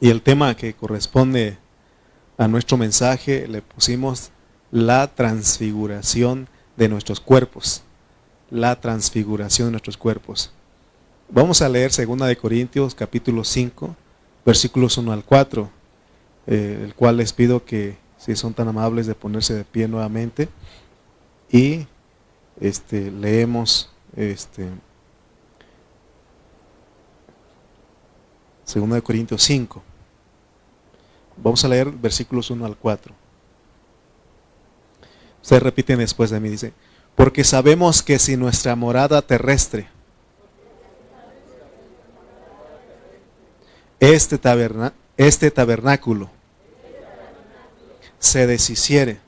Y el tema que corresponde a nuestro mensaje le pusimos la transfiguración de nuestros cuerpos. La transfiguración de nuestros cuerpos. Vamos a leer 2 de Corintios capítulo 5, versículos 1 al 4, el cual les pido que si son tan amables de ponerse de pie nuevamente y leemos 2 de Corintios 5. Vamos a leer versículos 1 al 4. Ustedes repiten después de mí, dice: porque sabemos que si nuestra morada terrestre, este tabernáculo, se deshiciere,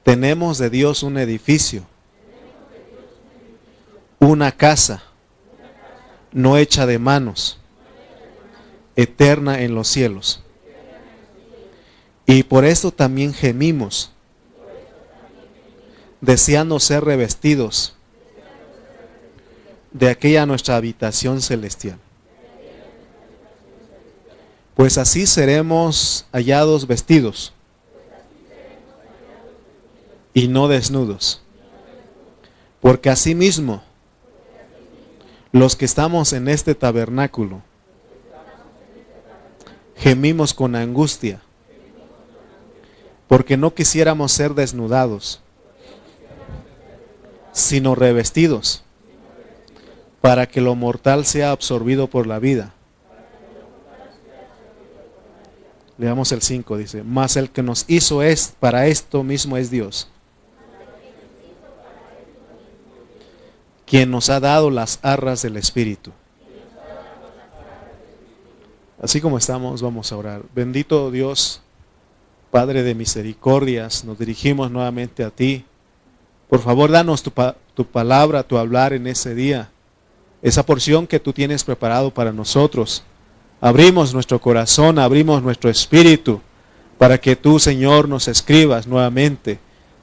tenemos de Dios un edificio, una casa, no hecha de manos, eterna en los cielos. Y por esto también gemimos, deseando ser revestidos de aquella nuestra habitación celestial. Pues así seremos hallados vestidos y no desnudos. Porque asimismo, los que estamos en este tabernáculo, gemimos con angustia, porque no quisiéramos ser desnudados, sino revestidos, para que lo mortal sea absorbido por la vida. Leamos el 5, dice: mas el que nos hizo para esto mismo es Dios, quien nos ha dado las arras del Espíritu. Así como estamos, vamos a orar. Bendito Dios, Padre de misericordias, nos dirigimos nuevamente a ti. Por favor, danos tu palabra, tu hablar en ese día, esa porción que tú tienes preparado para nosotros. Abrimos nuestro corazón, abrimos nuestro espíritu, para que tú, Señor, nos escribas nuevamente.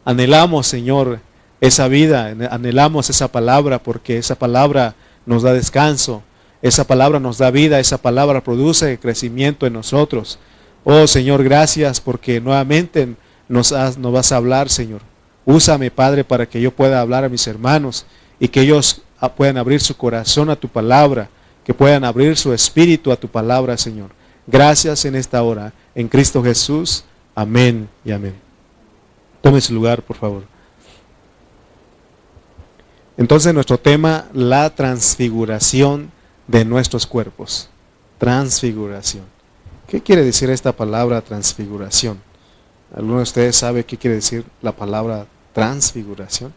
Anhelamos, Señor, esa vida, anhelamos esa palabra, porque esa palabra nos da descanso, esa palabra nos da vida, esa palabra produce crecimiento en nosotros. Oh, Señor, gracias, porque nuevamente nos vas a hablar, Señor. Úsame, Padre, para que yo pueda hablar a mis hermanos y que ellos puedan abrir su corazón a tu palabra, que puedan abrir su espíritu a tu palabra, Señor. Gracias en esta hora, en Cristo Jesús. Amén y amén. Tome su lugar, por favor. Entonces, nuestro tema, la transfiguración de nuestros cuerpos. Transfiguración. ¿Qué quiere decir esta palabra transfiguración? ¿Alguno de ustedes sabe qué quiere decir la palabra transfiguración?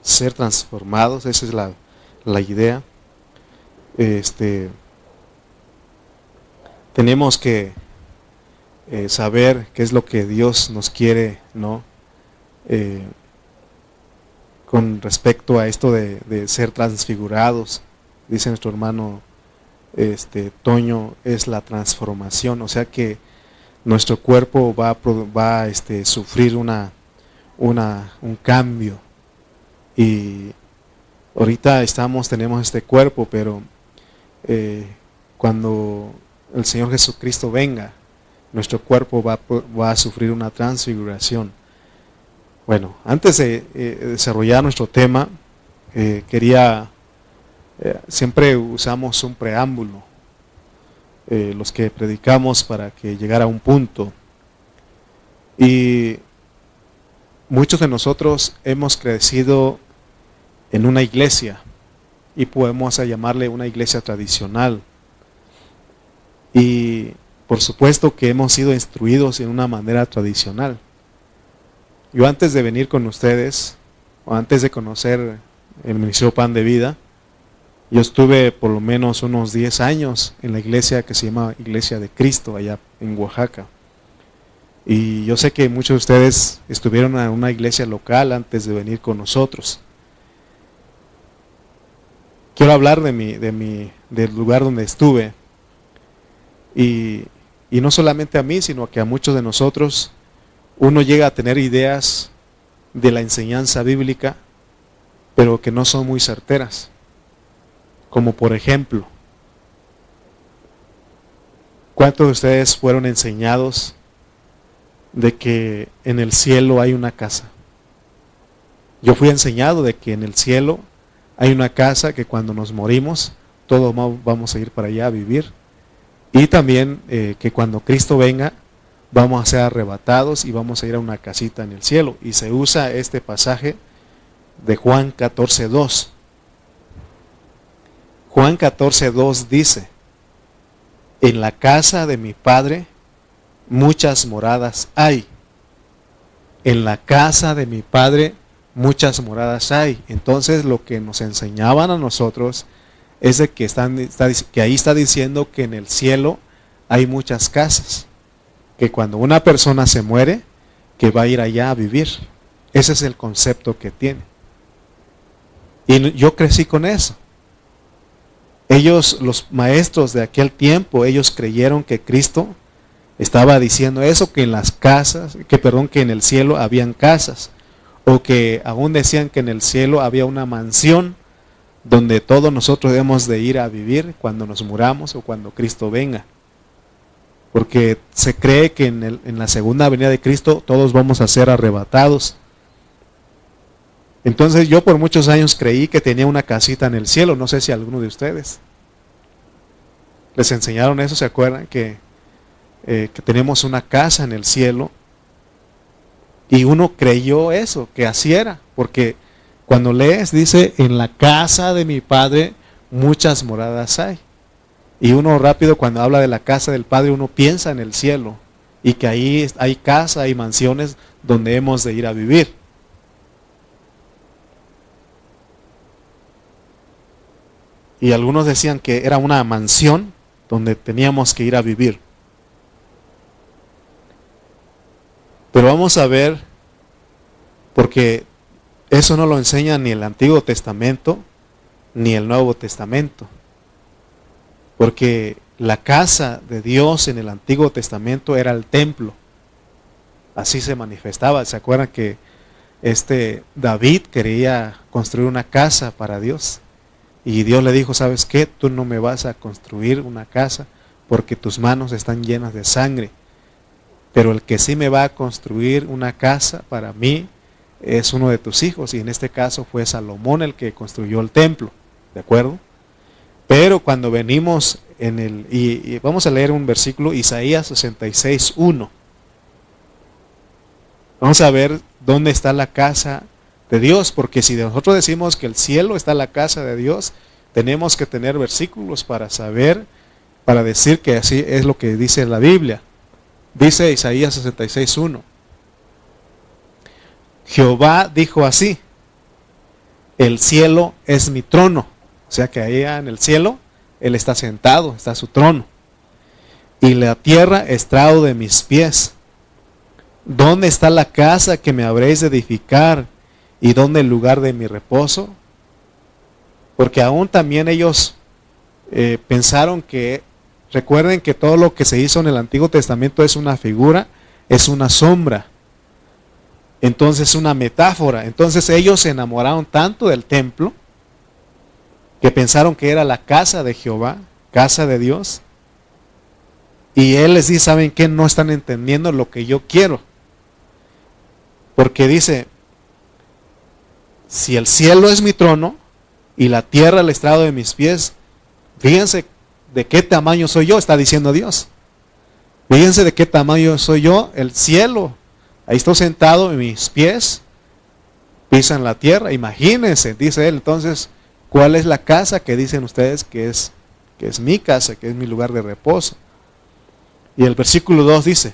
Ser transformados, esa es la idea. Tenemos que saber qué es lo que Dios nos quiere, ¿no? Con respecto a esto de ser transfigurados, dice nuestro hermano Toño, es la transformación, o sea que nuestro cuerpo va a sufrir un cambio. Y ahorita tenemos este cuerpo, pero cuando el Señor Jesucristo venga, nuestro cuerpo va a sufrir una transfiguración. Bueno, antes de desarrollar nuestro tema, siempre usamos un preámbulo, los que predicamos, para que llegara a un punto. Y muchos de nosotros hemos crecido en una iglesia, y podemos llamarle una iglesia tradicional. Y por supuesto que hemos sido instruidos en una manera tradicional. Yo antes de venir con ustedes, o antes de conocer el Ministerio Pan de Vida, yo estuve por lo menos unos 10 años en la iglesia que se llama Iglesia de Cristo, allá en Oaxaca. Y yo sé que muchos de ustedes estuvieron en una iglesia local antes de venir con nosotros. Quiero hablar del lugar donde estuve. Y no solamente a mí, sino que a muchos de nosotros, uno llega a tener ideas de la enseñanza bíblica, pero que no son muy certeras. Como por ejemplo, ¿Cuántos de ustedes fueron enseñados de que en el cielo hay una casa? Yo fui enseñado de que en el cielo hay una casa que cuando nos morimos, todos vamos a ir para allá a vivir. Y también que cuando Cristo venga, vamos a ser arrebatados y vamos a ir a una casita en el cielo. Y se usa este pasaje de Juan 14:2. Juan 14:2 dice: en la casa de mi Padre muchas moradas hay. En la casa de mi Padre muchas moradas hay. Entonces lo que nos enseñaban a nosotros es de que, que ahí está diciendo que en el cielo hay muchas casas. Que cuando una persona se muere, que va a ir allá a vivir. Ese es el concepto que tiene. Y yo crecí con eso. Ellos, los maestros de aquel tiempo, ellos creyeron que Cristo estaba diciendo eso, que en las casas, que en el cielo habían casas, o que aún decían que en el cielo había una mansión donde todos nosotros debemos de ir a vivir cuando nos muramos o cuando Cristo venga. Porque se cree que en la segunda venida de Cristo todos vamos a ser arrebatados. Entonces yo por muchos años creí que tenía una casita en el cielo. No sé si alguno de ustedes les enseñaron eso, ¿se acuerdan? Que tenemos una casa en el cielo. Y uno creyó eso, que así era. Porque cuando lees dice, en la casa de mi Padre muchas moradas hay. Y uno rápido cuando habla de la casa del Padre, uno piensa en el cielo. Y que ahí hay casa, hay mansiones donde hemos de ir a vivir. Y algunos decían que era una mansión donde teníamos que ir a vivir. Pero vamos a ver, porque eso no lo enseña ni el Antiguo Testamento ni el Nuevo Testamento. Porque la casa de Dios en el Antiguo Testamento era el templo. Así se manifestaba. ¿Se acuerdan que David quería construir una casa para Dios? Y Dios le dijo, ¿sabes qué? Tú no me vas a construir una casa porque tus manos están llenas de sangre. Pero el que sí me va a construir una casa para mí es uno de tus hijos. Y en este caso fue Salomón el que construyó el templo. ¿De acuerdo? Pero cuando venimos y vamos a leer un versículo, Isaías 66:1. Vamos a ver dónde está la casa de Dios, porque si nosotros decimos que el cielo está en la casa de Dios, tenemos que tener versículos para saber, para decir que así es lo que dice la Biblia. Dice Isaías 66:1. Jehová dijo así: el cielo es mi trono. O sea que allá en el cielo, Él está sentado, está su trono. Y la tierra estrado de mis pies. ¿Dónde está la casa que me habréis de edificar? ¿Y dónde el lugar de mi reposo? Porque aún también ellos pensaron que, recuerden que todo lo que se hizo en el Antiguo Testamento es una figura, es una sombra. Entonces es una metáfora. Entonces ellos se enamoraron tanto del templo que pensaron que era la casa de Jehová, casa de Dios. Y Él les dice, ¿saben qué? No están entendiendo lo que yo quiero. Porque dice, si el cielo es mi trono y la tierra el estrado de mis pies, fíjense de qué tamaño soy yo, está diciendo Dios. Fíjense de qué tamaño soy yo, el cielo. Ahí estoy sentado y mis pies pisan la tierra. Imagínense, dice Él. Entonces, ¿cuál es la casa que dicen ustedes que es mi casa, que es mi lugar de reposo? Y el versículo 2 dice,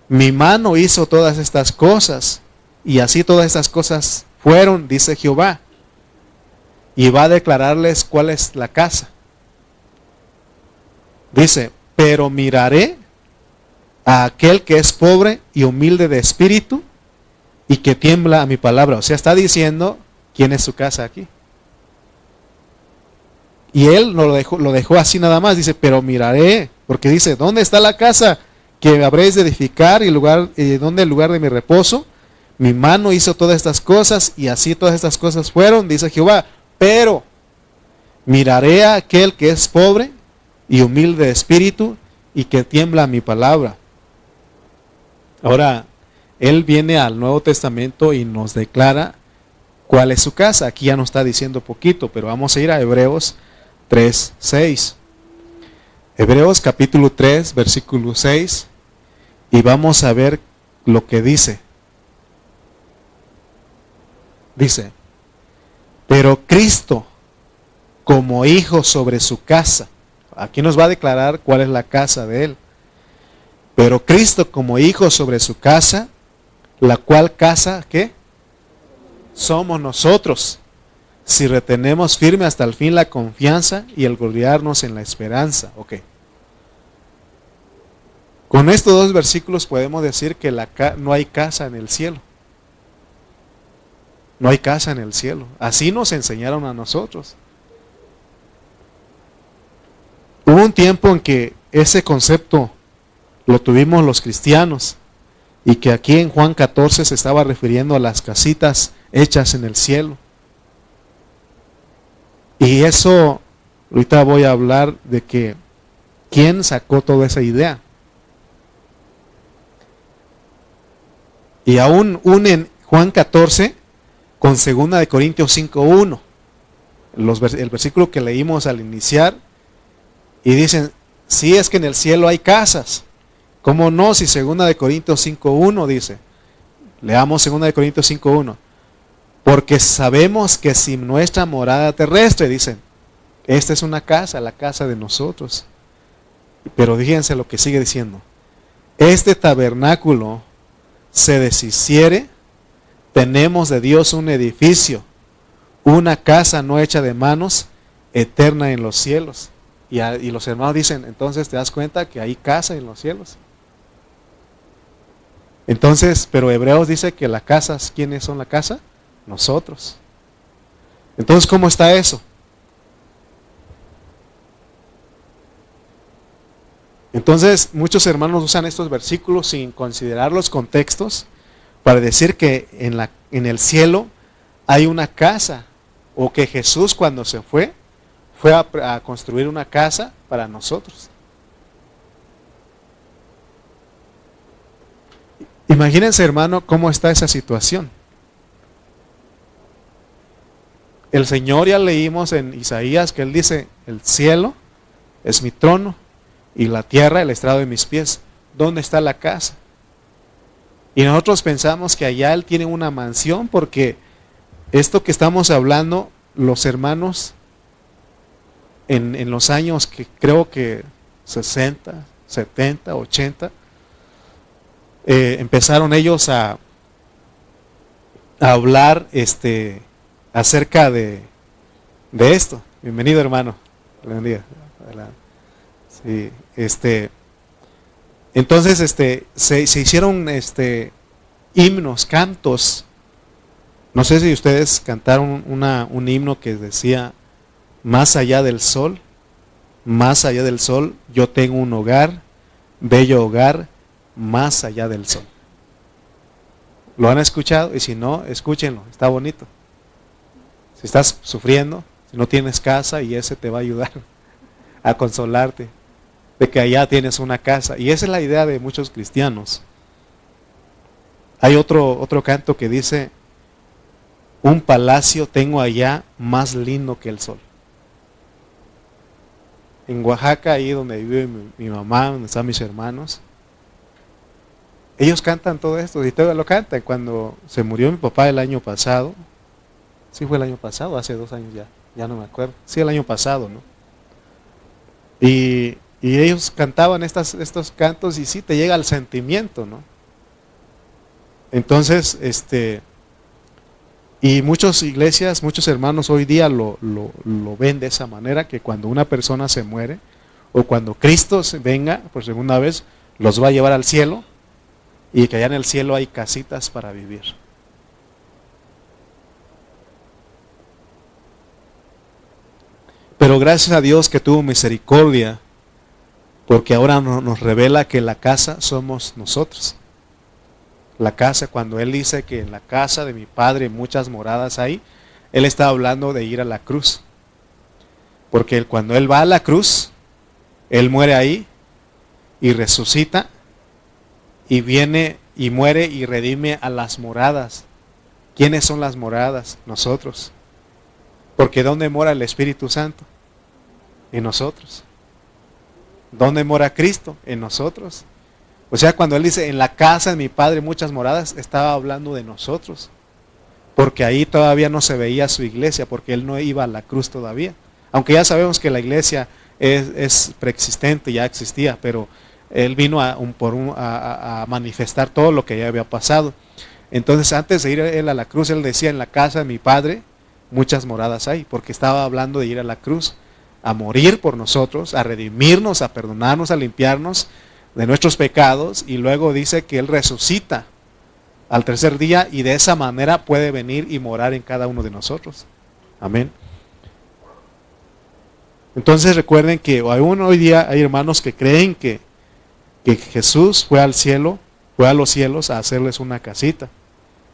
mi mano hizo todas estas cosas, y así todas estas cosas fueron, dice Jehová. Y va a declararles cuál es la casa. Dice, pero miraré a aquel que es pobre y humilde de espíritu, y que tiembla a mi palabra. O sea, está diciendo quién es su casa aquí. Y él no lo dejó así nada más, dice, pero miraré, porque dice, ¿dónde está la casa que habréis de edificar y dónde el lugar de mi reposo? Mi mano hizo todas estas cosas y así todas estas cosas fueron, dice Jehová, pero miraré a aquel que es pobre y humilde de espíritu, y que tiembla a mi palabra. Ahora, él viene al Nuevo Testamento y nos declara cuál es su casa. Aquí ya nos está diciendo poquito, pero vamos a ir a Hebreos 3:6. Hebreos capítulo 3, versículo 6, y vamos a ver lo que dice. Dice, pero Cristo como hijo sobre su casa. Aquí nos va a declarar cuál es la casa de él. Pero Cristo como hijo sobre su casa, la cual casa, ¿qué? Somos nosotros, si retenemos firme hasta el fin la confianza y el gloriarnos en la esperanza. Ok. Con estos dos versículos podemos decir que no hay casa en el cielo. No hay casa en el cielo. Así nos enseñaron a nosotros. Hubo un tiempo en que ese concepto lo tuvimos los cristianos, y que aquí en Juan 14 se estaba refiriendo a las casitas hechas en el cielo. Y eso, ahorita voy a hablar de que quién sacó toda esa idea. Y aún en Juan 14, con 2 Corintios 5:1, el versículo que leímos al iniciar, y dicen, si es que en el cielo hay casas, ¿cómo no? Si 2 Corintios 5:1 dice, leamos 2 Corintios 5:1, porque sabemos que si nuestra morada terrestre, dicen, esta es una casa, la casa de nosotros. Pero fíjense lo que sigue diciendo, este tabernáculo se deshiciere, tenemos de Dios un edificio, una casa no hecha de manos, eterna en los cielos. Y los hermanos dicen, entonces te das cuenta que hay casa en los cielos. Entonces, pero Hebreos dice que las casas, ¿quiénes son la casa? Nosotros. Entonces, ¿cómo está eso? Entonces, muchos hermanos usan estos versículos sin considerar los contextos para decir que en el cielo hay una casa, o que Jesús cuando se fue a construir una casa para nosotros. Imagínense, hermano, cómo está esa situación. El Señor, ya leímos en Isaías que Él dice, el cielo es mi trono y la tierra el estrado de mis pies. ¿Dónde está la casa? Y nosotros pensamos que allá Él tiene una mansión, porque esto que estamos hablando, los hermanos en los años que creo que 60, 70, 80, empezaron ellos a hablar acerca de esto. Bienvenido, hermano. Buen día. Sí, entonces se hicieron himnos, cantos. No sé si ustedes cantaron un himno que decía, más allá del sol, yo tengo un hogar, bello hogar, más allá del sol. ¿Lo han escuchado? Y si no, escúchenlo, está bonito. Si estás sufriendo, si no tienes casa, y ese te va a ayudar a consolarte de que allá tienes una casa. Y esa es la idea de muchos cristianos. Hay otro canto que dice, un palacio tengo allá más lindo que el sol. En Oaxaca, ahí donde vive mi mamá, donde están mis hermanos, ellos cantan todo esto, y todavía lo cantan. Cuando se murió mi papá el año pasado, sí fue el año pasado, hace 2 años ya no me acuerdo, sí, el año pasado, ¿no? Y ellos cantaban estos cantos, y sí te llega el sentimiento, ¿no? Entonces, y muchas iglesias, muchos hermanos hoy día lo ven de esa manera, que cuando una persona se muere, o cuando Cristo venga por segunda vez, los va a llevar al cielo, y que allá en el cielo hay casitas para vivir. Pero gracias a Dios que tuvo misericordia, porque ahora nos revela que la casa somos nosotros. La casa, cuando Él dice que en la casa de mi Padre muchas moradas hay, Él está hablando de ir a la cruz. Porque cuando Él va a la cruz, Él muere ahí y resucita y viene y muere y redime a las moradas. ¿Quiénes son las moradas? Nosotros. Porque ¿dónde mora el Espíritu Santo? En nosotros. ¿Dónde mora Cristo? En nosotros. O sea, cuando Él dice, en la casa de mi Padre muchas moradas, estaba hablando de nosotros. Porque ahí todavía no se veía su iglesia, porque Él no iba a la cruz todavía. Aunque ya sabemos que la iglesia es preexistente, ya existía, pero Él vino a manifestar todo lo que ya había pasado. Entonces, antes de ir Él a la cruz, Él decía, en la casa de mi Padre muchas moradas hay, porque estaba hablando de ir a la cruz, a morir por nosotros, a redimirnos, a perdonarnos, a limpiarnos de nuestros pecados, y luego dice que Él resucita al tercer día y de esa manera puede venir y morar en cada uno de nosotros. Amén. Entonces recuerden que aún hoy día hay hermanos que creen que Jesús fue al cielo, fue a los cielos a hacerles una casita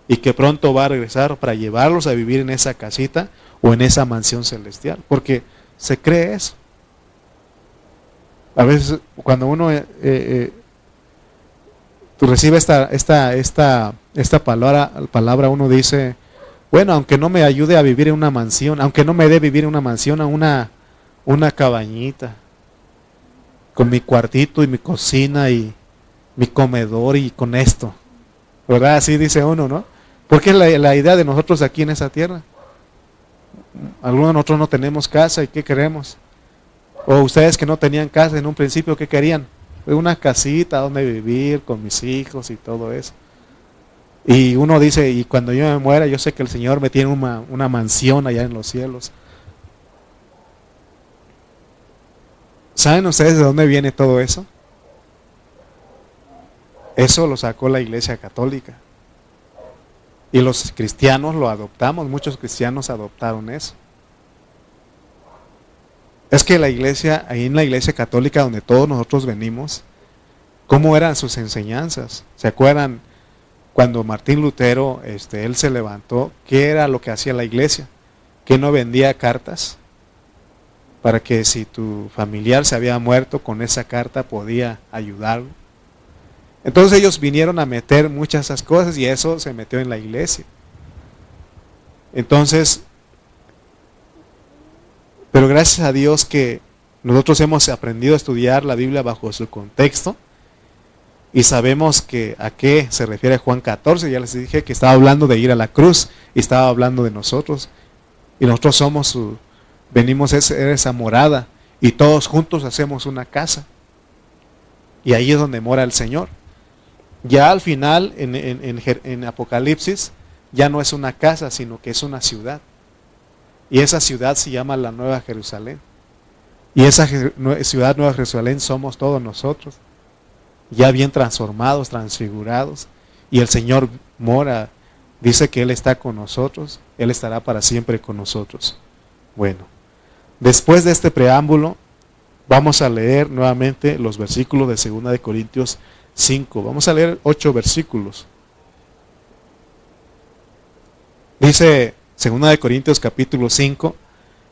y que pronto va a regresar para llevarlos a vivir en esa casita o en esa mansión celestial, porque se cree eso. A veces cuando uno recibe esta palabra, uno dice, bueno, aunque no me ayude a vivir en una mansión, aunque no me dé vivir en una mansión, a una cabañita, con mi cuartito y mi cocina y mi comedor y con esto, ¿verdad? Así dice uno, ¿no? Porque es la idea de nosotros aquí en esa tierra. Algunos de nosotros no tenemos casa y ¿qué queremos? O ustedes que no tenían casa en un principio, ¿qué querían? Una casita donde vivir con mis hijos y todo eso. Y uno dice, y cuando yo me muera, yo sé que el Señor me tiene una mansión allá en los cielos. ¿Saben ustedes de dónde viene todo eso? Eso lo sacó la Iglesia Católica. Y los cristianos lo adoptamos, muchos cristianos adoptaron eso. Es que la iglesia, ahí en la Iglesia Católica donde todos nosotros venimos, ¿cómo eran sus enseñanzas? ¿Se acuerdan cuando Martín Lutero, él se levantó? ¿Qué era lo que hacía la iglesia? ¿Que no vendía cartas? Para que si tu familiar se había muerto, con esa carta podía ayudarlo. Entonces ellos vinieron a meter muchas de esas cosas y eso se metió en la iglesia. Entonces, pero gracias a Dios que nosotros hemos aprendido a estudiar la Biblia bajo su contexto y sabemos que a qué se refiere Juan 14. Ya les dije que estaba hablando de ir a la cruz y estaba hablando de nosotros. Y nosotros venimos a esa morada y todos juntos hacemos una casa. Y ahí es donde mora el Señor. Ya al final, en Apocalipsis, ya no es una casa, sino que es una ciudad. Y esa ciudad se llama la Nueva Jerusalén. Y esa ciudad Nueva Jerusalén somos todos nosotros. Ya bien transformados, transfigurados. Y el Señor mora, dice que Él está con nosotros. Él estará para siempre con nosotros. Bueno, después de este preámbulo, vamos a leer nuevamente los versículos de 2 de Corintios 5. Vamos a leer 8 versículos. Dice 2 de Corintios capítulo 5,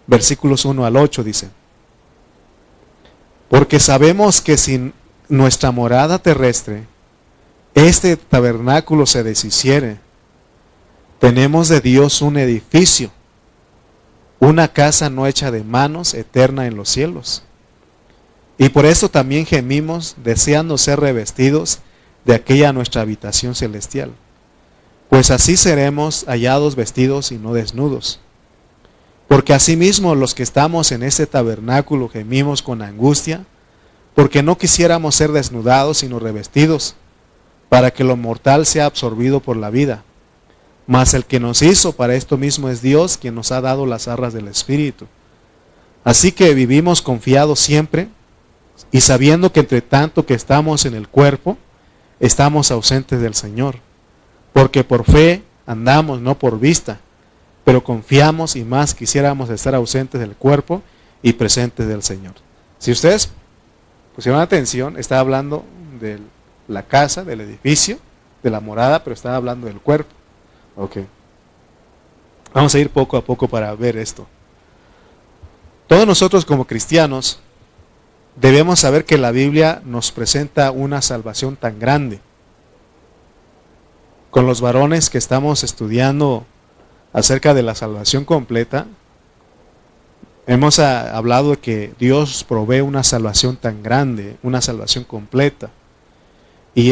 versículos 1 al 8, dice: porque sabemos que si nuestra morada terrestre, este tabernáculo, se deshiciere, tenemos de Dios un edificio, una casa no hecha de manos, eterna en los cielos. Y por eso también gemimos, deseando ser revestidos de aquella nuestra habitación celestial. Pues así seremos hallados vestidos y no desnudos. Porque asimismo los que estamos en este tabernáculo gemimos con angustia, porque no quisiéramos ser desnudados sino revestidos, para que lo mortal sea absorbido por la vida. Mas el que nos hizo para esto mismo es Dios, quien nos ha dado las arras del Espíritu. Así que vivimos confiados siempre, y sabiendo que entre tanto que estamos en el cuerpo, estamos ausentes del Señor. Porque por fe andamos, no por vista, pero confiamos y más quisiéramos estar ausentes del cuerpo y presentes del Señor. Si ustedes pusieron atención, está hablando de la casa, del edificio, de la morada, pero está hablando del cuerpo. Ok. Vamos a ir poco a poco para ver esto. Todos nosotros como cristianos debemos saber que la Biblia nos presenta una salvación tan grande. Con los varones que estamos estudiando acerca de la salvación completa, hemos hablado de que Dios provee una salvación tan grande, una salvación completa. Y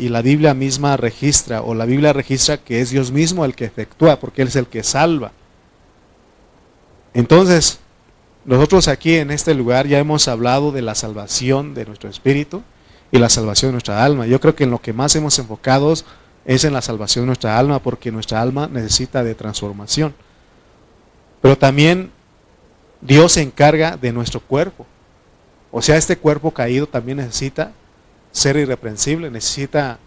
la Biblia misma registra, o la Biblia registra que es Dios mismo el que efectúa, porque Él es el que salva. Entonces, nosotros aquí en este lugar ya hemos hablado de la salvación de nuestro espíritu y la salvación de nuestra alma. Yo creo que en lo que más hemos enfocado es en la salvación de nuestra alma, porque nuestra alma necesita de transformación. Pero también Dios se encarga de nuestro cuerpo. O sea, este cuerpo caído también necesita ser irreprensible, necesita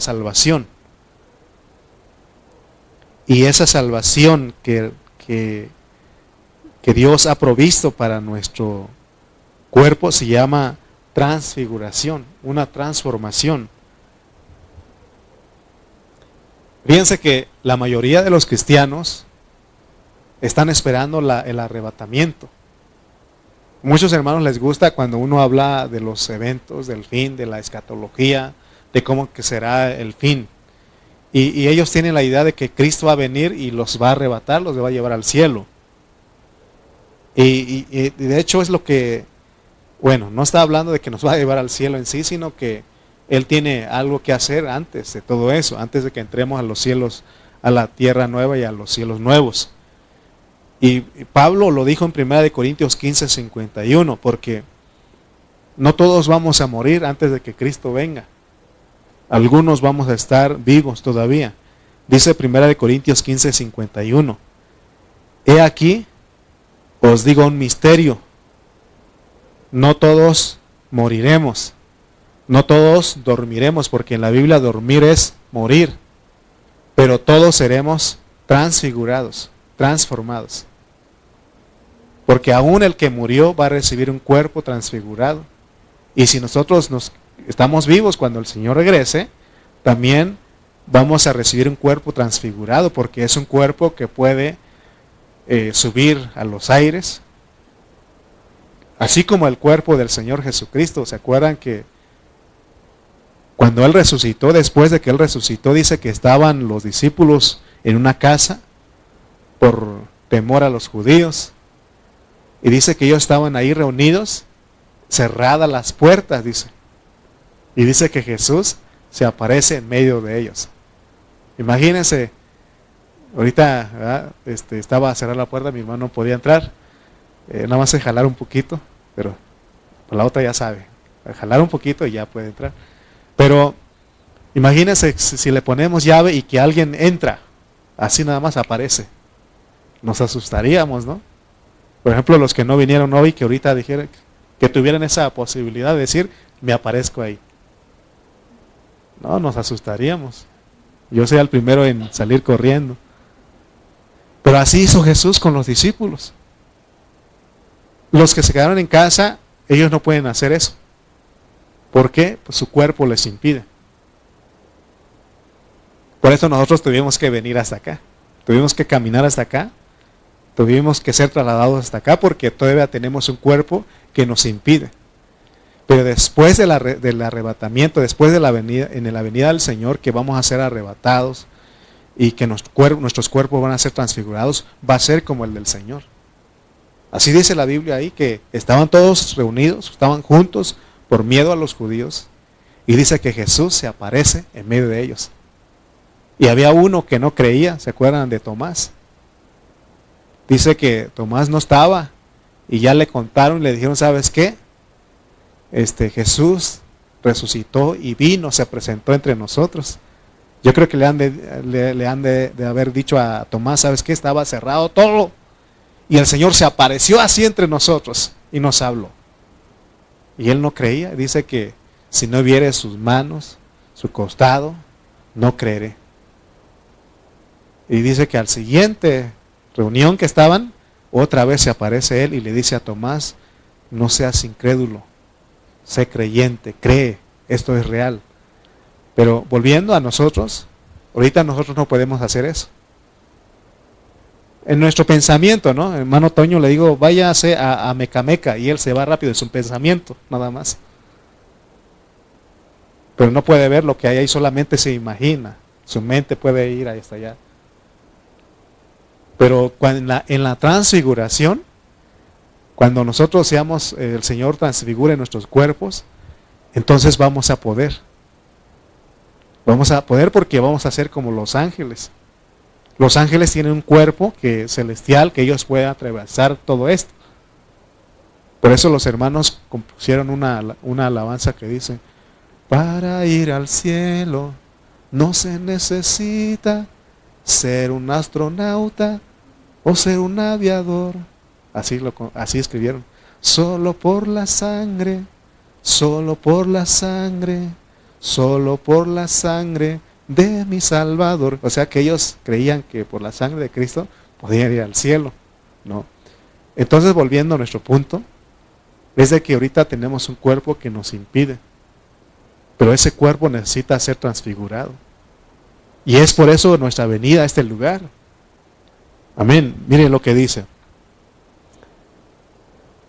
salvación. Y esa salvación que Dios ha provisto para nuestro cuerpo se llama transfiguración, una transformación. Fíjense que la mayoría de los cristianos están esperando el arrebatamiento. Muchos hermanos les gusta cuando uno habla de los eventos, del fin, de la escatología, de cómo que será el fin. Y ellos tienen la idea de que Cristo va a venir y los va a arrebatar, los va a llevar al cielo. Y de hecho es lo que, bueno, no está hablando de que nos va a llevar al cielo en sí, sino que Él tiene algo que hacer antes de todo eso, antes de que entremos a los cielos, a la tierra nueva y a los cielos nuevos. Y Pablo lo dijo en 1 Corintios 15:51, porque no todos vamos a morir antes de que Cristo venga. Algunos vamos a estar vivos todavía. Dice 1 Corintios 15:51. He aquí, os digo un misterio. No todos moriremos. No todos dormiremos, porque en la Biblia dormir es morir. Pero todos seremos transfigurados, transformados. Porque aún el que murió va a recibir un cuerpo transfigurado. Y si nosotros estamos vivos cuando el Señor regrese, también vamos a recibir un cuerpo transfigurado, porque es un cuerpo que puede subir a los aires, así como el cuerpo del Señor Jesucristo. ¿Se acuerdan que cuando Él resucitó, después de que Él resucitó, dice que estaban los discípulos en una casa por temor a los judíos? Y dice que ellos estaban ahí reunidos, cerradas las puertas, dice. Y dice que Jesús se aparece en medio de ellos. Imagínense, ahorita estaba a cerrar la puerta, mi hermano no podía entrar. Nada más es jalar un poquito, pero la otra ya sabe. Jalar un poquito y ya puede entrar. Pero imagínense si le ponemos llave y que alguien entra, así nada más aparece. Nos asustaríamos, ¿no? Por ejemplo, los que no vinieron hoy, que ahorita dijeron que tuvieran esa posibilidad de decir, me aparezco ahí. No, nos asustaríamos. Yo sería el primero en salir corriendo. Pero así hizo Jesús con los discípulos. Los que se quedaron en casa, ellos no pueden hacer eso. ¿Por qué? Pues su cuerpo les impide. Por eso nosotros tuvimos que venir hasta acá. Tuvimos que caminar hasta acá. Tuvimos que ser trasladados hasta acá porque todavía tenemos un cuerpo que nos impide. Pero después del arrebatamiento, después de la venida del Señor, que vamos a ser arrebatados y que nuestros cuerpos van a ser transfigurados, va a ser como el del Señor. Así dice la Biblia ahí, que estaban todos reunidos, estaban juntos por miedo a los judíos, y dice que Jesús se aparece en medio de ellos. Y había uno que no creía, ¿se acuerdan de Tomás? Dice que Tomás no estaba, y ya le contaron, le dijeron, ¿sabes qué? Jesús resucitó y vino, se presentó entre nosotros. Yo creo que le han de haber dicho a Tomás, ¿sabes qué? Estaba cerrado todo, y el Señor se apareció así entre nosotros y nos habló. Y él no creía. Dice que si no viere sus manos, su costado, no creeré. Y dice que al siguiente reunión que estaban, otra vez se aparece él y le dice a Tomás, no seas incrédulo, sé creyente, cree, esto es real. Pero volviendo a nosotros, ahorita nosotros no podemos hacer eso. en nuestro pensamiento, ¿no? Hermano Toño le digo, váyase a Mecameca, y él se va rápido, es un pensamiento, nada más. Pero no puede ver lo que hay ahí, solamente se imagina. Su mente puede ir ahí hasta allá. Pero en la transfiguración, cuando nosotros seamos, el Señor transfigure nuestros cuerpos, entonces vamos a poder. Vamos a poder porque vamos a ser como los ángeles. Los ángeles tienen un cuerpo que celestial, que ellos pueden atravesar todo esto. Por eso los hermanos compusieron una alabanza que dice: para ir al cielo no se necesita ser un astronauta o ser un aviador. Así escribieron. Solo por la sangre, solo por la sangre, solo por la sangre de mi Salvador. O sea que ellos creían que por la sangre de Cristo podían ir al cielo, ¿no? Entonces, volviendo a nuestro punto, es de que ahorita tenemos un cuerpo que nos impide, pero ese cuerpo necesita ser transfigurado. Y es por eso nuestra venida a este lugar. Amén. Miren lo que dice.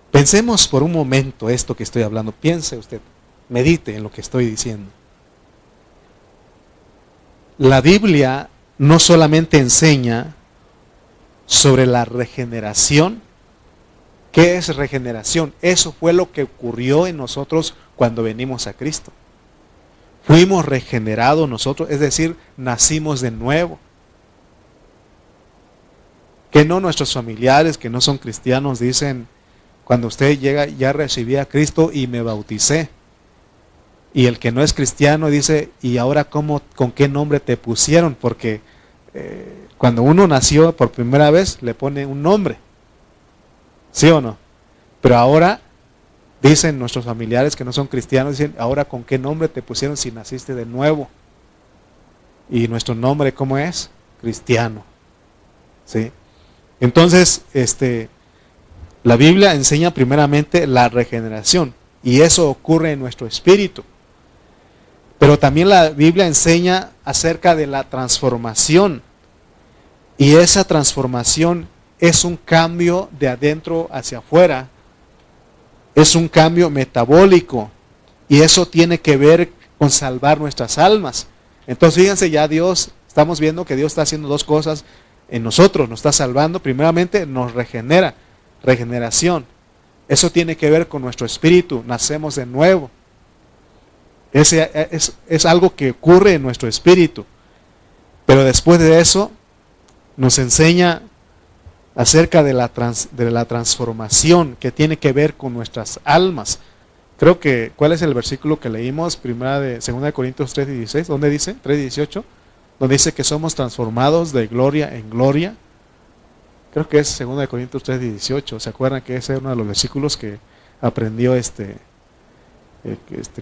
Pensemos por un momento esto que estoy hablando. Piense usted, medite en lo que estoy diciendo. La Biblia no solamente enseña sobre la regeneración. ¿Qué es regeneración? Eso fue lo que ocurrió en nosotros cuando venimos a Cristo. Fuimos regenerados nosotros, es decir, nacimos de nuevo. Que no nuestros familiares que no son cristianos dicen: cuando usted llega, ya recibí a Cristo y me bauticé. Y el que no es cristiano dice: ¿y ahora con qué nombre te pusieron? Porque cuando uno nació por primera vez le pone un nombre. ¿Sí o no? Pero ahora dicen nuestros familiares que no son cristianos, dicen: ¿ahora con qué nombre te pusieron si naciste de nuevo? Y nuestro nombre, ¿cómo es? Cristiano. ¿Sí? Entonces, la Biblia enseña primeramente la regeneración, y eso ocurre en nuestro espíritu. Pero también la Biblia enseña acerca de la transformación, y esa transformación es un cambio de adentro hacia afuera, es un cambio metabólico, y eso tiene que ver con salvar nuestras almas. Entonces fíjense, ya Dios, estamos viendo que Dios está haciendo dos cosas en nosotros, nos está salvando. Primeramente nos regenera, regeneración. Eso tiene que ver con nuestro espíritu, nacemos de nuevo. Es algo que ocurre en nuestro espíritu. Pero después de eso nos enseña acerca de la transformación que tiene que ver con nuestras almas. Creo que, ¿cuál es el versículo que leímos? Primera de 2 Corintios 3:16, ¿dónde dice? 3:18, donde dice que somos transformados de gloria en gloria. Creo que es 2 Corintios 3:18. ¿Se acuerdan que ese es uno de los versículos que aprendió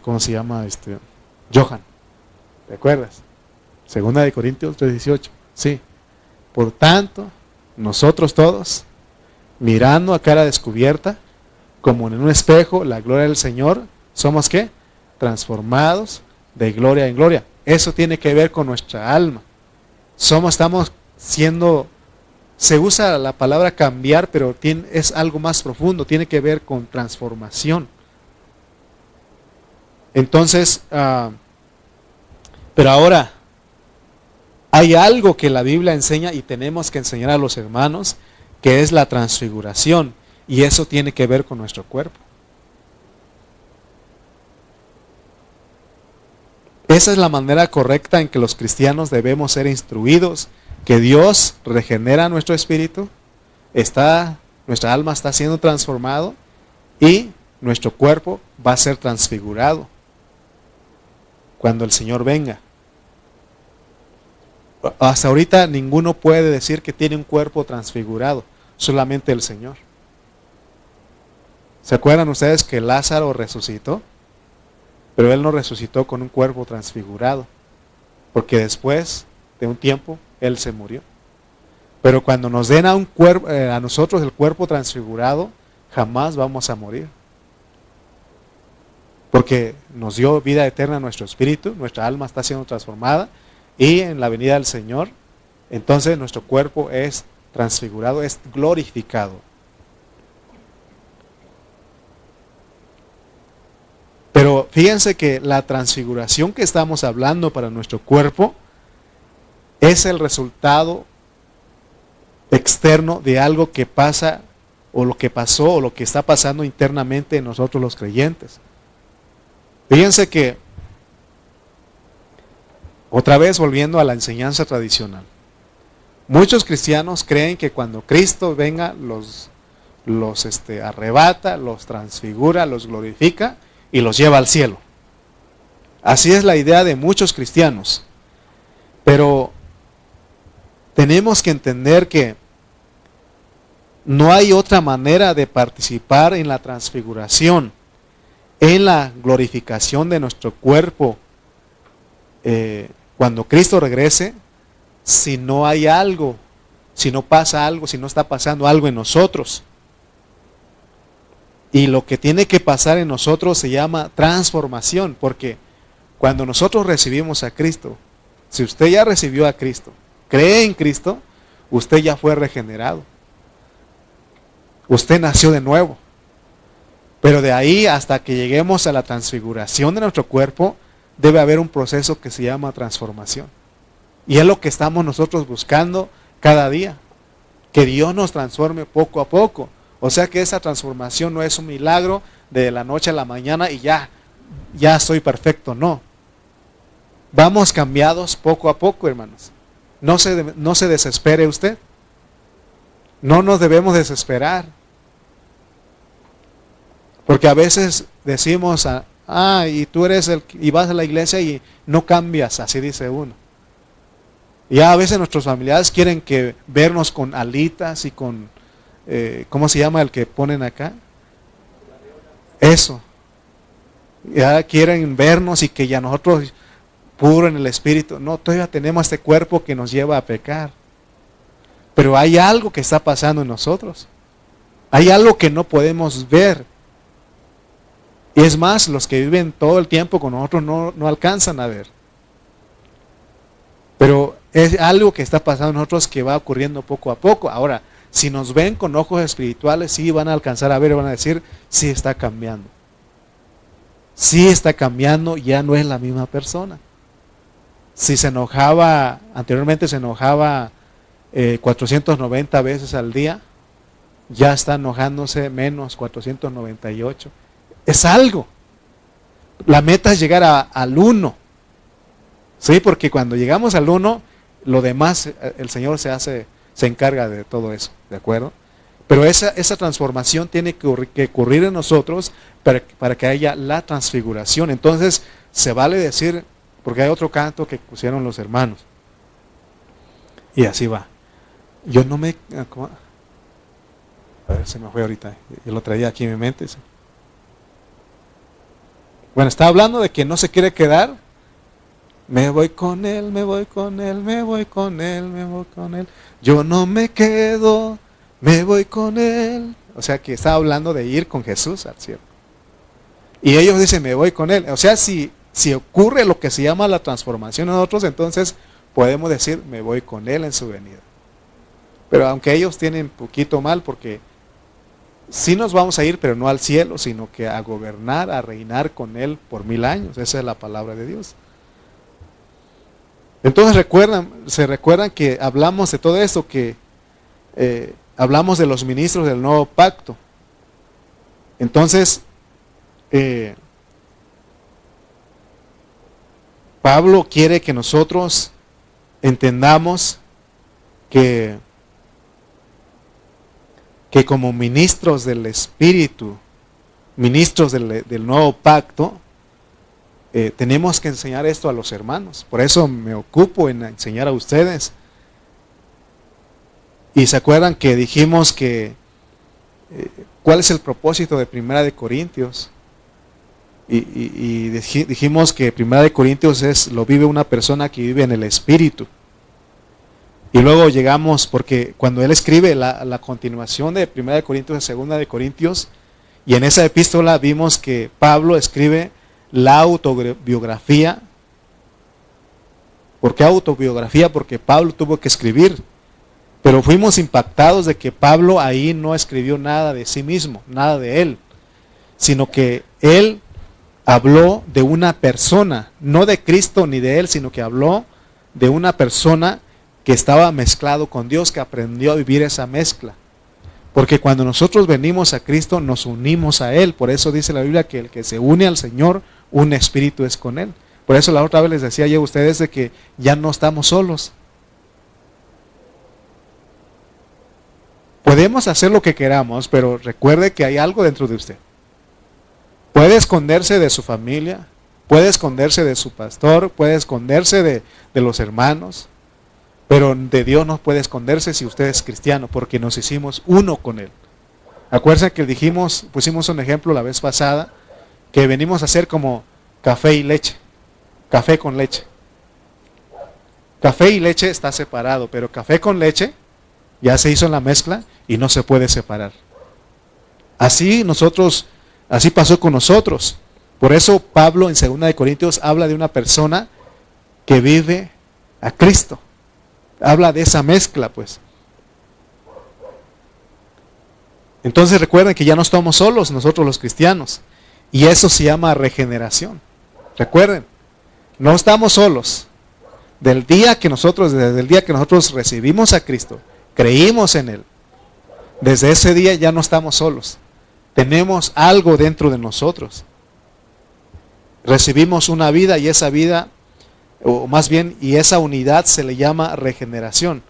¿cómo se llama? Johan. ¿Te acuerdas? 2 Corintios 3:18. Sí. Por tanto, nosotros todos, mirando a cara descubierta, como en un espejo, la gloria del Señor, ¿somos qué? Transformados de gloria en gloria. Eso tiene que ver con nuestra alma. Estamos siendo, se usa la palabra cambiar, pero es algo más profundo, tiene que ver con transformación. Entonces, pero ahora, hay algo que la Biblia enseña y tenemos que enseñar a los hermanos, que es la transfiguración, y eso tiene que ver con nuestro cuerpo. Esa es la manera correcta en que los cristianos debemos ser instruidos, que Dios regenera nuestro espíritu, nuestra alma está siendo transformado y nuestro cuerpo va a ser transfigurado cuando el Señor venga. Hasta ahorita ninguno puede decir que tiene un cuerpo transfigurado, solamente el Señor. ¿Se acuerdan ustedes que Lázaro resucitó? Pero él no resucitó con un cuerpo transfigurado, porque después de un tiempo él se murió. Pero cuando nos den a nosotros el cuerpo transfigurado, jamás vamos a morir. Porque nos dio vida eterna a nuestro espíritu, nuestra alma está siendo transformada, y en la venida del Señor, entonces nuestro cuerpo es transfigurado, es glorificado. Pero fíjense que la transfiguración que estamos hablando para nuestro cuerpo es el resultado externo de algo que pasa, o lo que pasó, o lo que está pasando internamente en nosotros los creyentes. Fíjense que, otra vez volviendo a la enseñanza tradicional, muchos cristianos creen que cuando Cristo venga los arrebata, los transfigura, los glorifica y los lleva al cielo. Así es la idea de muchos cristianos. Pero tenemos que entender que no hay otra manera de participar en la transfiguración, en la glorificación de nuestro cuerpo, cuando Cristo regrese, si no hay algo, si no pasa algo, si no está pasando algo en nosotros. Y lo que tiene que pasar en nosotros se llama transformación, porque cuando nosotros recibimos a Cristo, si usted ya recibió a Cristo, cree en Cristo, usted ya fue regenerado. Usted nació de nuevo. Pero de ahí hasta que lleguemos a la transfiguración de nuestro cuerpo, debe haber un proceso que se llama transformación. Y es lo que estamos nosotros buscando cada día. Que Dios nos transforme poco a poco. O sea que esa transformación no es un milagro de la noche a la mañana y ya soy perfecto, no. Vamos cambiados poco a poco, hermanos. No se desespere usted. No nos debemos desesperar. Porque a veces decimos, y tú eres y vas a la iglesia y no cambias, así dice uno. Y ya a veces nuestros familiares quieren vernos con alitas y con, ¿cómo se llama el que ponen acá? Eso. Ya quieren vernos y que ya nosotros, puro en el espíritu, no, todavía tenemos este cuerpo que nos lleva a pecar. Pero hay algo que está pasando en nosotros. Hay algo que no podemos ver. Y es más, los que viven todo el tiempo con nosotros no alcanzan a ver. Pero es algo que está pasando en nosotros que va ocurriendo poco a poco. Ahora, si nos ven con ojos espirituales, sí van a alcanzar a ver y van a decir, sí está cambiando. Sí está cambiando, ya no es la misma persona. Si anteriormente se enojaba 490 veces al día, ya está enojándose menos 498. Es algo. La meta es llegar al 1. Sí, porque cuando llegamos al 1, lo demás, el Señor se encarga de todo eso, ¿de acuerdo? Pero esa transformación tiene que ocurrir en nosotros para que haya la transfiguración. Entonces, se vale decir, porque hay otro canto que pusieron los hermanos. Y así va. Yo no me... A ver, se me fue ahorita. Yo lo traía aquí en mi mente. ¿Sí? Bueno, está hablando de que no se quiere quedar. Me voy con él, me voy con él, me voy con él, me voy con él. Yo no me quedo, me voy con él. O sea que está hablando de ir con Jesús al cielo. Y ellos dicen, me voy con él. O sea, si ocurre lo que se llama la transformación en nosotros, entonces podemos decir, me voy con él en su venida. Pero aunque ellos tienen poquito mal, porque sí nos vamos a ir, pero no al cielo, sino que a gobernar, a reinar con él por 1000 años. Esa es la palabra de Dios. Entonces se recuerdan que hablamos de todo esto, que hablamos de los ministros del nuevo pacto. Entonces, Pablo quiere que nosotros entendamos que como ministros del Espíritu, ministros del nuevo pacto, tenemos que enseñar esto a los hermanos. Por eso me ocupo en enseñar a ustedes. Y se acuerdan que dijimos que ¿cuál es el propósito de Primera de Corintios? Y dijimos que Primera de Corintios lo vive una persona que vive en el Espíritu. Y luego llegamos, porque cuando él escribe la continuación de Primera de Corintios y Segunda de Corintios, y en esa epístola vimos que Pablo escribe la autobiografía. ¿Por qué autobiografía? Porque Pablo tuvo que escribir. Pero fuimos impactados de que Pablo ahí no escribió nada de sí mismo, nada de él, sino que él habló de una persona, no de Cristo ni de él, sino que habló de una persona que estaba mezclado con Dios, que aprendió a vivir esa mezcla. Porque cuando nosotros venimos a Cristo, nos unimos a Él. Por eso dice la Biblia que el que se une al Señor, un espíritu es con Él. Por eso la otra vez les decía yo a ustedes de que ya no estamos solos. Podemos hacer lo que queramos, pero recuerde que hay algo dentro de usted. Puede esconderse de su familia, puede esconderse de su pastor, puede esconderse de los hermanos, pero de Dios no puede esconderse si usted es cristiano, porque nos hicimos uno con Él. Acuérdense que pusimos un ejemplo la vez pasada, que venimos a hacer como café y leche, café con leche. Café y leche está separado, pero café con leche ya se hizo en la mezcla y no se puede separar. Así pasó con nosotros. Por eso Pablo en 2 de Corintios habla de una persona que vive a Cristo. Habla de esa mezcla, pues. Entonces recuerden que ya no estamos solos nosotros los cristianos. Y eso se llama regeneración. Recuerden, no estamos solos. Desde el día que nosotros recibimos a Cristo, creímos en Él, desde ese día ya no estamos solos. Tenemos algo dentro de nosotros. Recibimos una vida y esa vida, o más bien, y esa unidad se le llama regeneración.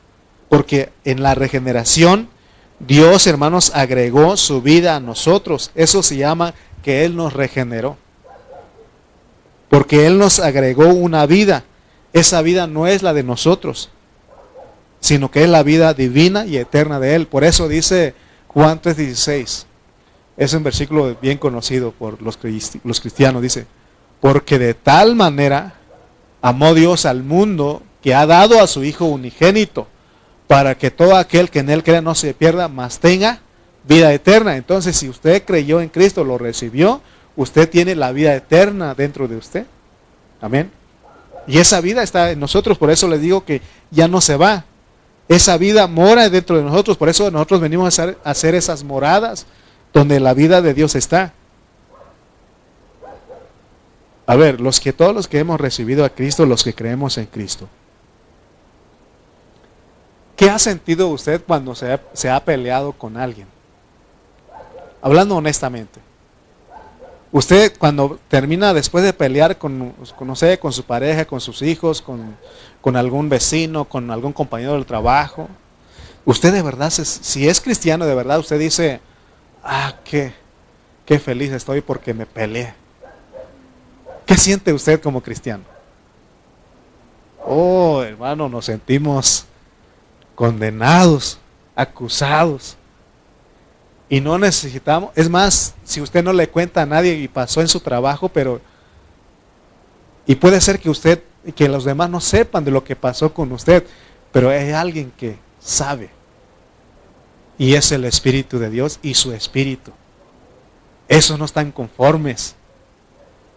Porque en la regeneración, Dios, hermanos, agregó su vida a nosotros. Eso se llama que Él nos regeneró. Porque Él nos agregó una vida. Esa vida no es la de nosotros, sino que es la vida divina y eterna de Él. Por eso dice Juan 3:16. Es un versículo bien conocido por los cristianos. Dice, porque de tal manera amó Dios al mundo que ha dado a su Hijo unigénito, para que todo aquel que en Él crea no se pierda, mas tenga vida eterna. Entonces, si usted creyó en Cristo, lo recibió, usted tiene la vida eterna dentro de usted. Amén. Y esa vida está en nosotros, por eso les digo que ya no se va. Esa vida mora dentro de nosotros, por eso nosotros venimos a hacer esas moradas donde la vida de Dios está. A ver, todos los que hemos recibido a Cristo, los que creemos en Cristo, ¿qué ha sentido usted cuando se ha peleado con alguien? Hablando honestamente. Usted cuando termina después de pelear con su pareja, con sus hijos, con algún vecino, con algún compañero del trabajo, usted de verdad, si es cristiano de verdad, usted dice, qué feliz estoy porque me peleé. ¿Qué siente usted como cristiano? Oh, hermano, nos sentimos condenados, acusados. Y no necesitamos, es más, si usted no le cuenta a nadie y pasó en su trabajo, y puede ser que los demás no sepan de lo que pasó con usted, pero hay alguien que sabe. Y es el Espíritu de Dios y su Espíritu. Esos no están conformes.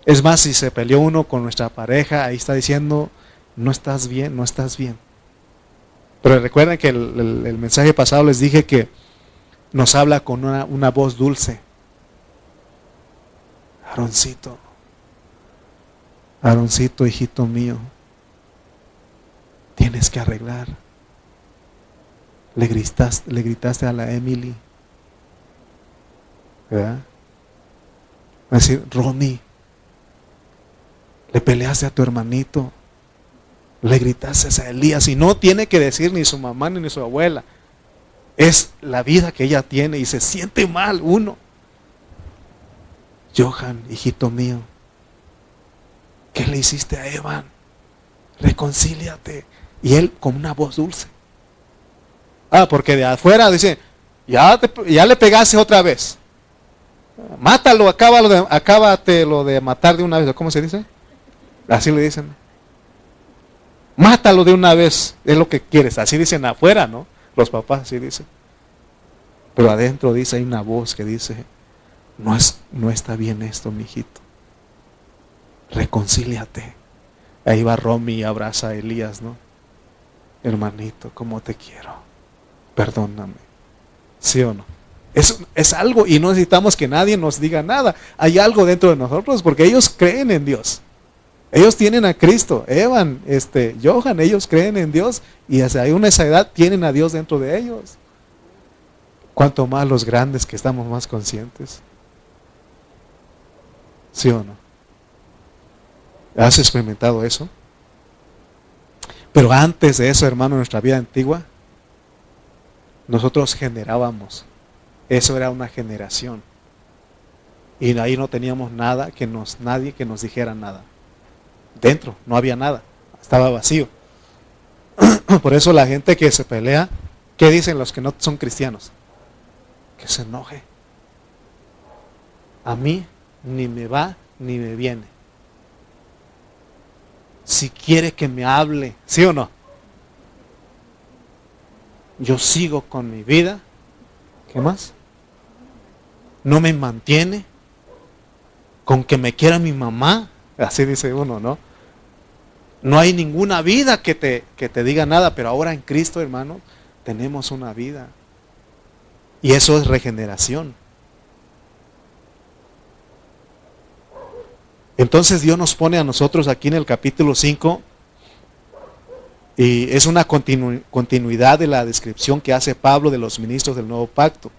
Es más, si se peleó uno con nuestra pareja, ahí está diciendo, no estás bien, no estás bien. Pero recuerden que el mensaje pasado les dije que nos habla con una voz dulce. Aaroncito, hijito mío, tienes que arreglar. Le gritaste a la Emily, ¿verdad? Va a decir, Romy, le peleaste a tu hermanito, le gritaste a Elías, y no tiene que decir ni su mamá ni su abuela. Es la vida que ella tiene y se siente mal uno. Johan, hijito mío, ¿qué le hiciste a Evan? Reconcíliate. Y él con una voz dulce. Porque de afuera dice, ya le pegaste otra vez. Mátalo, acábatelo de matar de una vez. ¿Cómo se dice? Así le dicen. Mátalo de una vez, es lo que quieres. Así dicen afuera, ¿no? Los papás así dicen. Pero adentro dice, hay una voz que dice, no está bien esto, mijito. Reconcíliate. Ahí va Romy y abraza a Elías, ¿no? Hermanito, ¿cómo te quiero? perdóname. ¿Sí o no? Es algo y no necesitamos que nadie nos diga nada. Hay algo dentro de nosotros porque ellos creen en Dios. Ellos tienen a Cristo. Evan, Johan, ellos creen en Dios y hasta una esa edad tienen a Dios dentro de ellos. Cuanto más los grandes que estamos más conscientes. ¿Sí o no? ¿Has experimentado eso? Pero antes de eso, hermano, en nuestra vida antigua, nosotros generábamos. Eso era una generación. Y ahí no teníamos nada nadie que nos dijera nada. Dentro no había nada. Estaba vacío. Por eso la gente que se pelea, ¿qué dicen los que no son cristianos? Que se enoje. A mí ni me va ni me viene. Si quiere que me hable, ¿sí o no? Yo sigo con mi vida. ¿Qué más? No me mantiene. Con que me quiera mi mamá. Así dice uno, ¿no? No hay ninguna vida que te diga nada, pero ahora en Cristo, hermano, tenemos una vida. Y eso es regeneración. Entonces Dios nos pone a nosotros aquí en el capítulo 5 y es una continuidad de la descripción que hace Pablo de los ministros del nuevo pacto.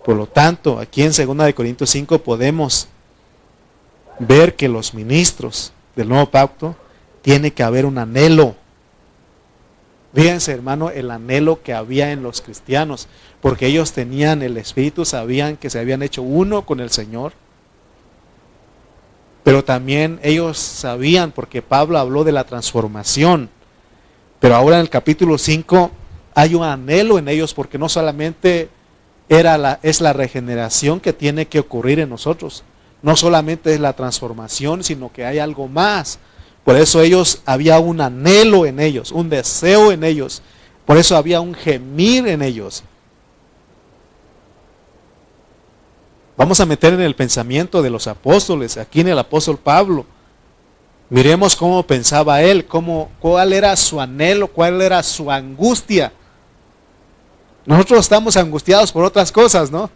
Por lo tanto, aquí en 2 Corintios 5 podemos ver que los ministros del nuevo pacto tiene que haber un anhelo. Fíjense, hermano, el anhelo que había en los cristianos, porque ellos tenían el Espíritu, sabían que se habían hecho uno con el Señor. Pero también ellos sabían, porque Pablo habló de la transformación. Pero ahora en el capítulo 5 hay un anhelo en ellos, porque no solamente es la regeneración que tiene que ocurrir en nosotros. No solamente es la transformación, sino que hay algo más. Por eso había un anhelo en ellos, un deseo en ellos. Por eso había un gemir en ellos. Vamos a meter en el pensamiento de los apóstoles, aquí en el apóstol Pablo. Miremos cómo pensaba él, cuál era su anhelo, cuál era su angustia. Nosotros estamos angustiados por otras cosas, ¿no?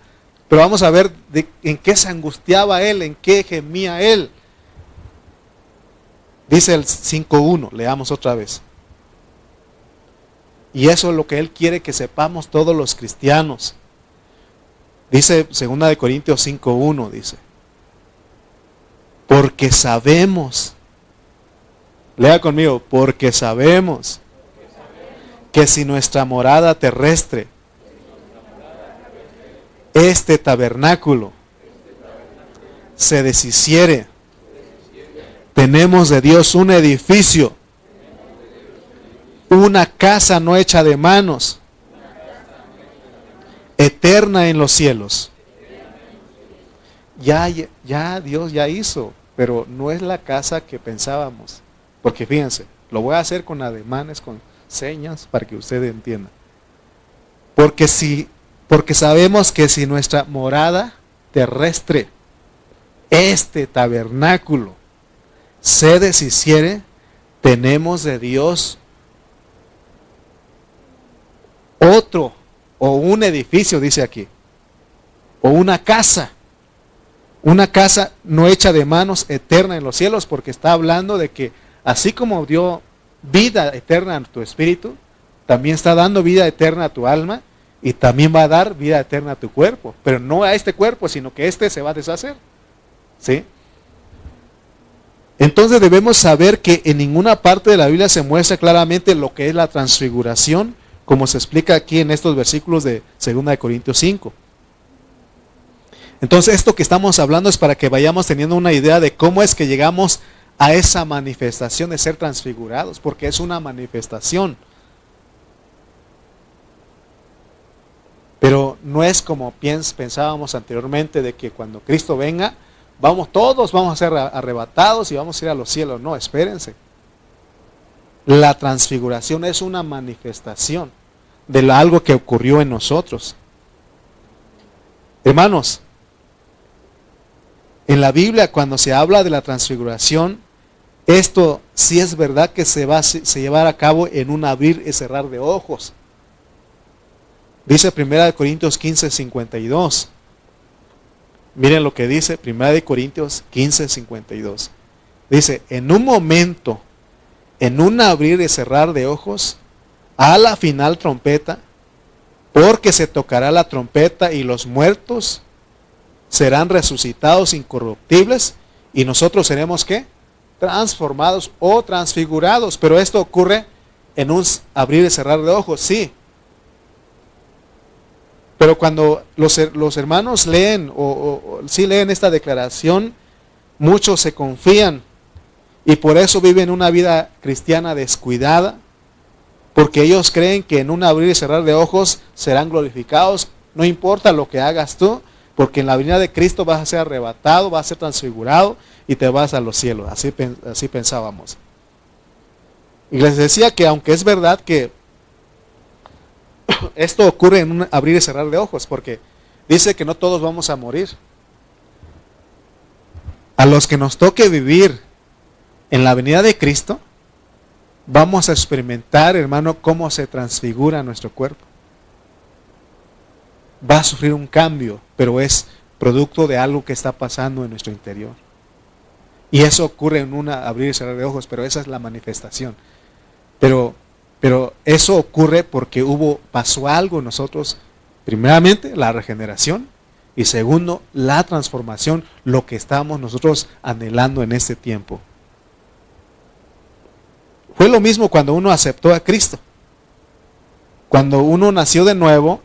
Pero vamos a ver en qué se angustiaba él, en qué gemía él. Dice el 5.1, leamos otra vez. Y eso es lo que él quiere que sepamos todos los cristianos. Dice 2 Corintios 5.1, dice. Porque sabemos, lea conmigo, porque sabemos que si nuestra morada terrestre, este tabernáculo, se deshiciere, tenemos de Dios un edificio, una casa no hecha de manos, eterna en los cielos. Ya Dios ya hizo, pero no es la casa que pensábamos. Porque fíjense, lo voy a hacer con ademanes, con señas, para que ustedes entiendan. Porque sabemos que si nuestra morada terrestre, este tabernáculo, se deshiciere, tenemos de Dios otro, o un edificio, dice aquí, o una casa no hecha de manos, eterna en los cielos, porque está hablando de que así como dio vida eterna a tu espíritu, también está dando vida eterna a tu alma, y también va a dar vida eterna a tu cuerpo, pero no a este cuerpo, sino que este se va a deshacer, ¿sí? Entonces debemos saber que en ninguna parte de la Biblia se muestra claramente lo que es la transfiguración, como se explica aquí en estos versículos de 2 Corintios 5. Entonces esto que estamos hablando es para que vayamos teniendo una idea de cómo es que llegamos a esa manifestación de ser transfigurados, porque es una manifestación. Pero no es como pensábamos anteriormente de que cuando Cristo venga, todos vamos a ser arrebatados y vamos a ir a los cielos. No, espérense. La transfiguración es una manifestación de algo que ocurrió en nosotros. Hermanos, en la Biblia cuando se habla de la transfiguración, esto sí es verdad que se va a llevar a cabo en un abrir y cerrar de ojos. Dice 1 Corintios 15:52. Miren lo que dice 1 Corintios 15:52. Dice, en un momento, en un abrir y cerrar de ojos, a la final trompeta, porque se tocará la trompeta y los muertos serán resucitados incorruptibles y nosotros seremos ¿qué? Transformados o transfigurados. Pero esto ocurre en un abrir y cerrar de ojos, sí. Pero cuando los hermanos leen o sí leen esta declaración, muchos se confían y por eso viven una vida cristiana descuidada, porque ellos creen que en un abrir y cerrar de ojos serán glorificados, no importa lo que hagas tú, porque en la venida de Cristo vas a ser arrebatado, vas a ser transfigurado y te vas a los cielos. Así pensábamos. Y les decía que aunque es verdad que esto ocurre en un abrir y cerrar de ojos, porque dice que no todos vamos a morir. A los que nos toque vivir en la venida de Cristo, vamos a experimentar, hermano, cómo se transfigura nuestro cuerpo. Va a sufrir un cambio, pero es producto de algo que está pasando en nuestro interior. Y eso ocurre en un abrir y cerrar de ojos, pero esa es la manifestación. Pero eso ocurre porque pasó algo en nosotros, primeramente la regeneración y segundo la transformación, lo que estábamos nosotros anhelando en este tiempo. Fue lo mismo cuando uno aceptó a Cristo. Cuando uno nació de nuevo,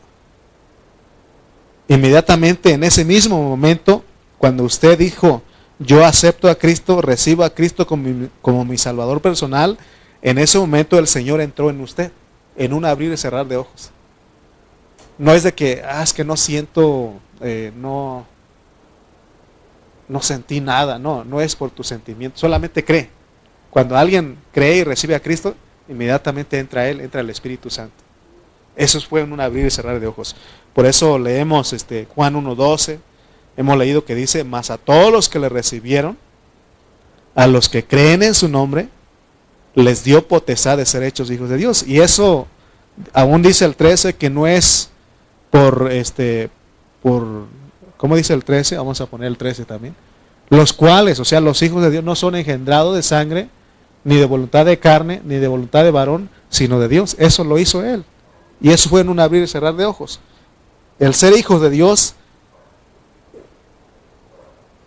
inmediatamente en ese mismo momento, cuando usted dijo, yo acepto a Cristo, recibo a Cristo como mi Salvador personal, en ese momento el Señor entró en usted, en un abrir y cerrar de ojos. No es de que, es que no siento, no sentí nada, no es por tu sentimiento, solamente cree. Cuando alguien cree y recibe a Cristo, inmediatamente entra Él, entra el Espíritu Santo. Eso fue en un abrir y cerrar de ojos. Por eso leemos Juan 1:12, hemos leído que dice, mas a todos los que le recibieron, a los que creen en su nombre, les dio potestad de ser hechos hijos de Dios. Y eso, aún dice el 13, que no es por, ¿cómo dice el 13? Vamos a poner el 13 también. Los cuales, o sea, los hijos de Dios no son engendrados de sangre, ni de voluntad de carne, ni de voluntad de varón, sino de Dios. Eso lo hizo Él. Y eso fue en un abrir y cerrar de ojos. El ser hijos de Dios,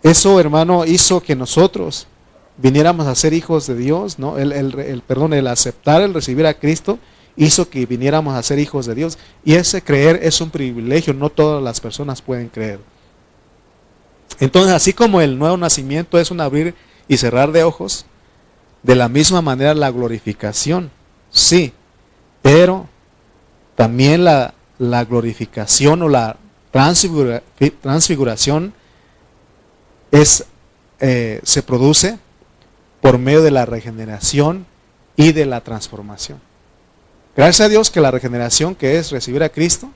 eso, hermano, hizo que nosotros viniéramos a ser hijos de Dios, ¿no? El aceptar, el recibir a Cristo, hizo que viniéramos a ser hijos de Dios. Y ese creer es un privilegio, no todas las personas pueden creer. Entonces, así como el nuevo nacimiento es un abrir y cerrar de ojos, de la misma manera la glorificación, sí, pero también la glorificación o la transfiguración se produce por medio de la regeneración y de la transformación. Gracias a Dios que la regeneración, que es recibir a Cristo,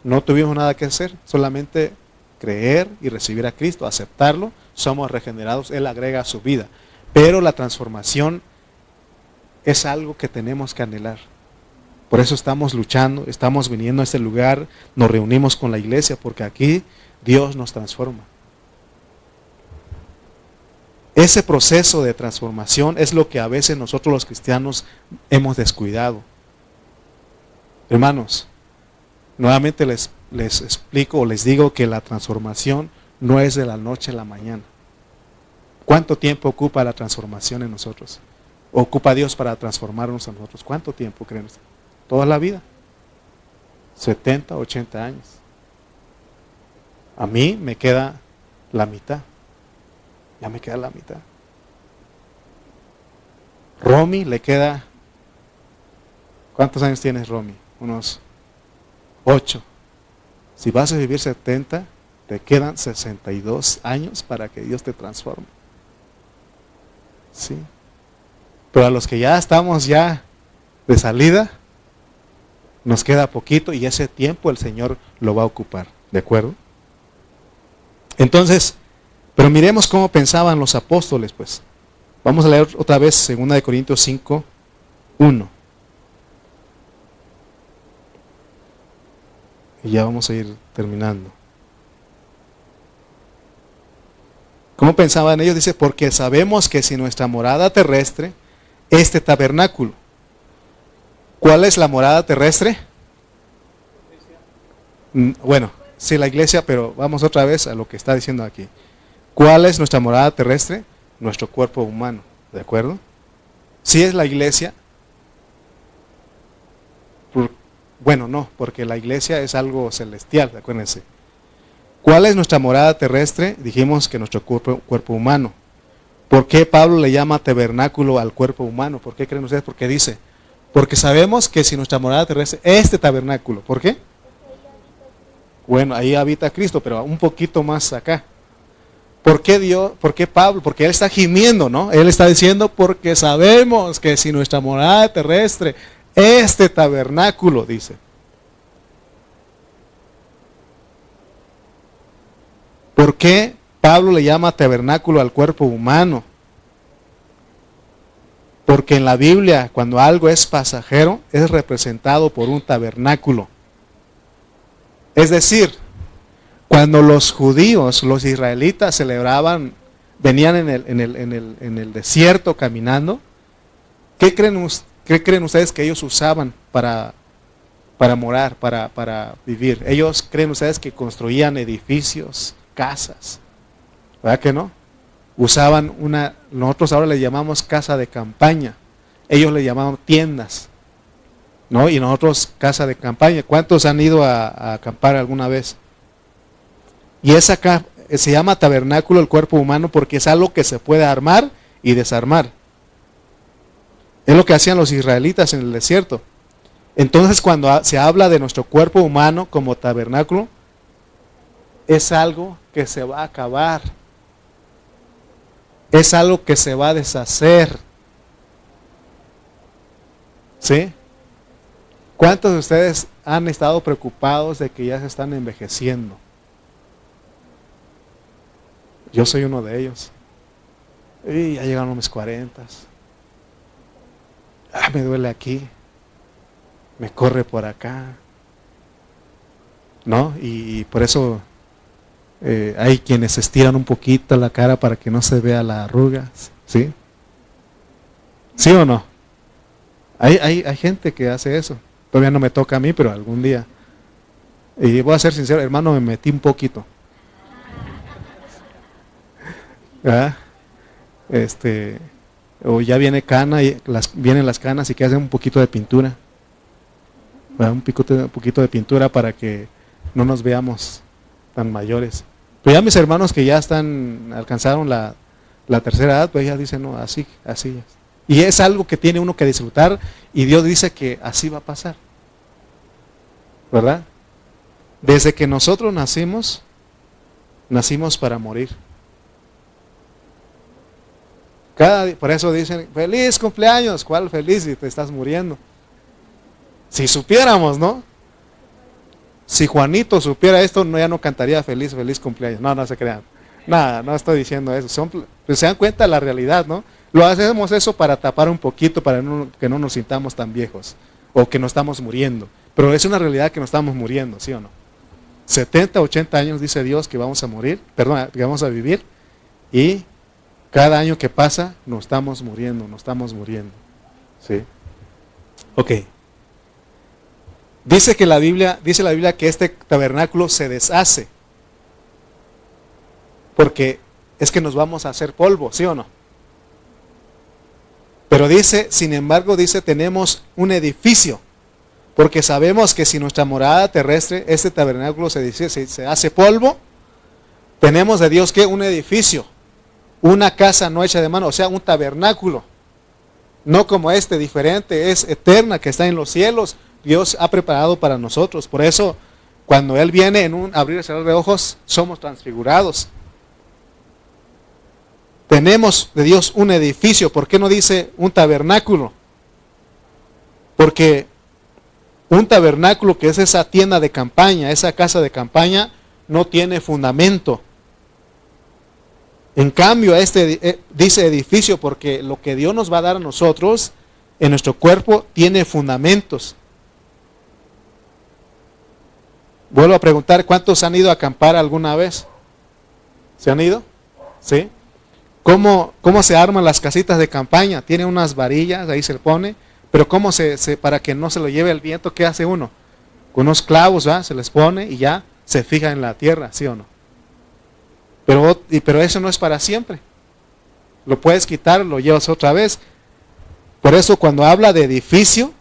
no tuvimos nada que hacer, solamente creer y recibir a Cristo, aceptarlo, somos regenerados, Él agrega a su vida. Pero la transformación es algo que tenemos que anhelar. Por eso estamos luchando, estamos viniendo a este lugar, nos reunimos con la iglesia, porque aquí Dios nos transforma. Ese proceso de transformación es lo que a veces nosotros los cristianos hemos descuidado. Hermanos, nuevamente les explico o les digo que la transformación no es de la noche a la mañana. ¿Cuánto tiempo ocupa la transformación en nosotros? ¿Ocupa Dios para transformarnos a nosotros? ¿Cuánto tiempo creen? Toda la vida. 70, 80 años. A mí me queda la mitad. Ya me queda la mitad. Romy le queda... ¿Cuántos años tienes, Romy? Unos 8. Si vas a vivir 70, te quedan 62 años para que Dios te transforme. Sí. Pero a los que ya estamos ya de salida, nos queda poquito y ese tiempo el Señor lo va a ocupar. ¿De acuerdo? Entonces, pero miremos cómo pensaban los apóstoles, pues. Vamos a leer otra vez 2 Corintios 5:1. Y ya vamos a ir terminando. ¿Cómo pensaban ellos? Dice, porque sabemos que si nuestra morada terrestre, este tabernáculo. ¿Cuál es la morada terrestre? Bueno, sí, la iglesia, pero vamos otra vez a lo que está diciendo aquí. ¿Cuál es nuestra morada terrestre? Nuestro cuerpo humano, ¿de acuerdo? Si es la iglesia, bueno, no, porque la iglesia es algo celestial, acuérdense. ¿Cuál es nuestra morada terrestre? Dijimos que nuestro cuerpo humano. ¿Por qué Pablo le llama tabernáculo al cuerpo humano? ¿Por qué creen ustedes? Porque dice, porque sabemos que si nuestra morada terrestre, este tabernáculo, ¿por qué? Bueno, ahí habita Cristo, pero un poquito más acá. ¿Por qué Dios? ¿Por qué Pablo? Porque él está gimiendo, ¿no? Él está diciendo, porque sabemos que si nuestra morada terrestre, este tabernáculo, dice. ¿Por qué Pablo le llama tabernáculo al cuerpo humano? Porque en la Biblia, cuando algo es pasajero, es representado por un tabernáculo. Es decir, cuando los judíos, los israelitas celebraban, venían en el desierto caminando, ¿qué creen ustedes que ellos usaban para morar, para vivir? Ellos creen ustedes que construían edificios, casas, ¿verdad que no? Usaban nosotros ahora le llamamos casa de campaña, ellos le llamaban tiendas, ¿no? Y nosotros casa de campaña. ¿Cuántos han ido a acampar alguna vez? Y esa se llama tabernáculo el cuerpo humano porque es algo que se puede armar y desarmar. Es lo que hacían los israelitas en el desierto. Entonces cuando se habla de nuestro cuerpo humano como tabernáculo, es algo que se va a acabar. Es algo que se va a deshacer. ¿Sí? ¿Cuántos de ustedes han estado preocupados de que ya se están envejeciendo? Yo soy uno de ellos. Y ya llegaron mis 40. Me duele aquí. Me corre por acá. ¿No? Y por eso hay quienes estiran un poquito la cara para que no se vea la arruga. ¿Sí? ¿Sí o no? Hay gente que hace eso. Todavía no me toca a mí, pero algún día. Y voy a ser sincero, hermano, me metí un poquito. ¿Verdad? O ya viene cana y vienen las canas y que hacen un poquito de pintura. ¿Verdad? Un poquito de pintura para que no nos veamos tan mayores. Pero ya mis hermanos que ya alcanzaron la tercera edad, pues ya dicen, no, así. Y es algo que tiene uno que disfrutar y Dios dice que así va a pasar. ¿Verdad? Desde que nosotros nacimos para morir. Por eso dicen, feliz cumpleaños. ¿Cuál feliz si te estás muriendo? Si supiéramos, ¿no? Si Juanito supiera esto, ya no cantaría feliz cumpleaños. No se crean. Nada, no estoy diciendo eso. Pues se dan cuenta de la realidad, ¿no? Lo hacemos eso para tapar un poquito, para que no nos sintamos tan viejos. O que no estamos muriendo. Pero es una realidad que no estamos muriendo, ¿sí o no? 70, 80 años dice Dios que vamos a morir, que vamos a vivir. Y cada año que pasa, nos estamos muriendo. ¿Sí? Ok. Dice la Biblia que este tabernáculo se deshace. Porque es que nos vamos a hacer polvo, ¿sí o no? Pero sin embargo, tenemos un edificio. Porque sabemos que si nuestra morada terrestre, este tabernáculo se hace polvo, tenemos de Dios que un edificio. Una casa no hecha de mano, o sea, un tabernáculo. No como diferente, es eterna, que está en los cielos. Dios ha preparado para nosotros. Por eso, cuando Él viene en un abrir y cerrar de ojos, somos transfigurados. Tenemos de Dios un edificio. ¿Por qué no dice un tabernáculo? Porque un tabernáculo, que es esa tienda de campaña, esa casa de campaña, no tiene fundamento. En cambio, dice edificio porque lo que Dios nos va a dar a nosotros en nuestro cuerpo tiene fundamentos. Vuelvo a preguntar, ¿cuántos han ido a acampar alguna vez? ¿Se han ido? ¿Sí? ¿Cómo se arman las casitas de campaña? Tiene unas varillas, ahí se le pone, pero ¿cómo para que no se lo lleve el viento, qué hace uno? Con unos clavos, ¿va? Se les pone y ya se fija en la tierra, ¿sí o no? Pero eso no es para siempre. Lo puedes quitar, lo llevas otra vez. Por eso cuando habla de edificio,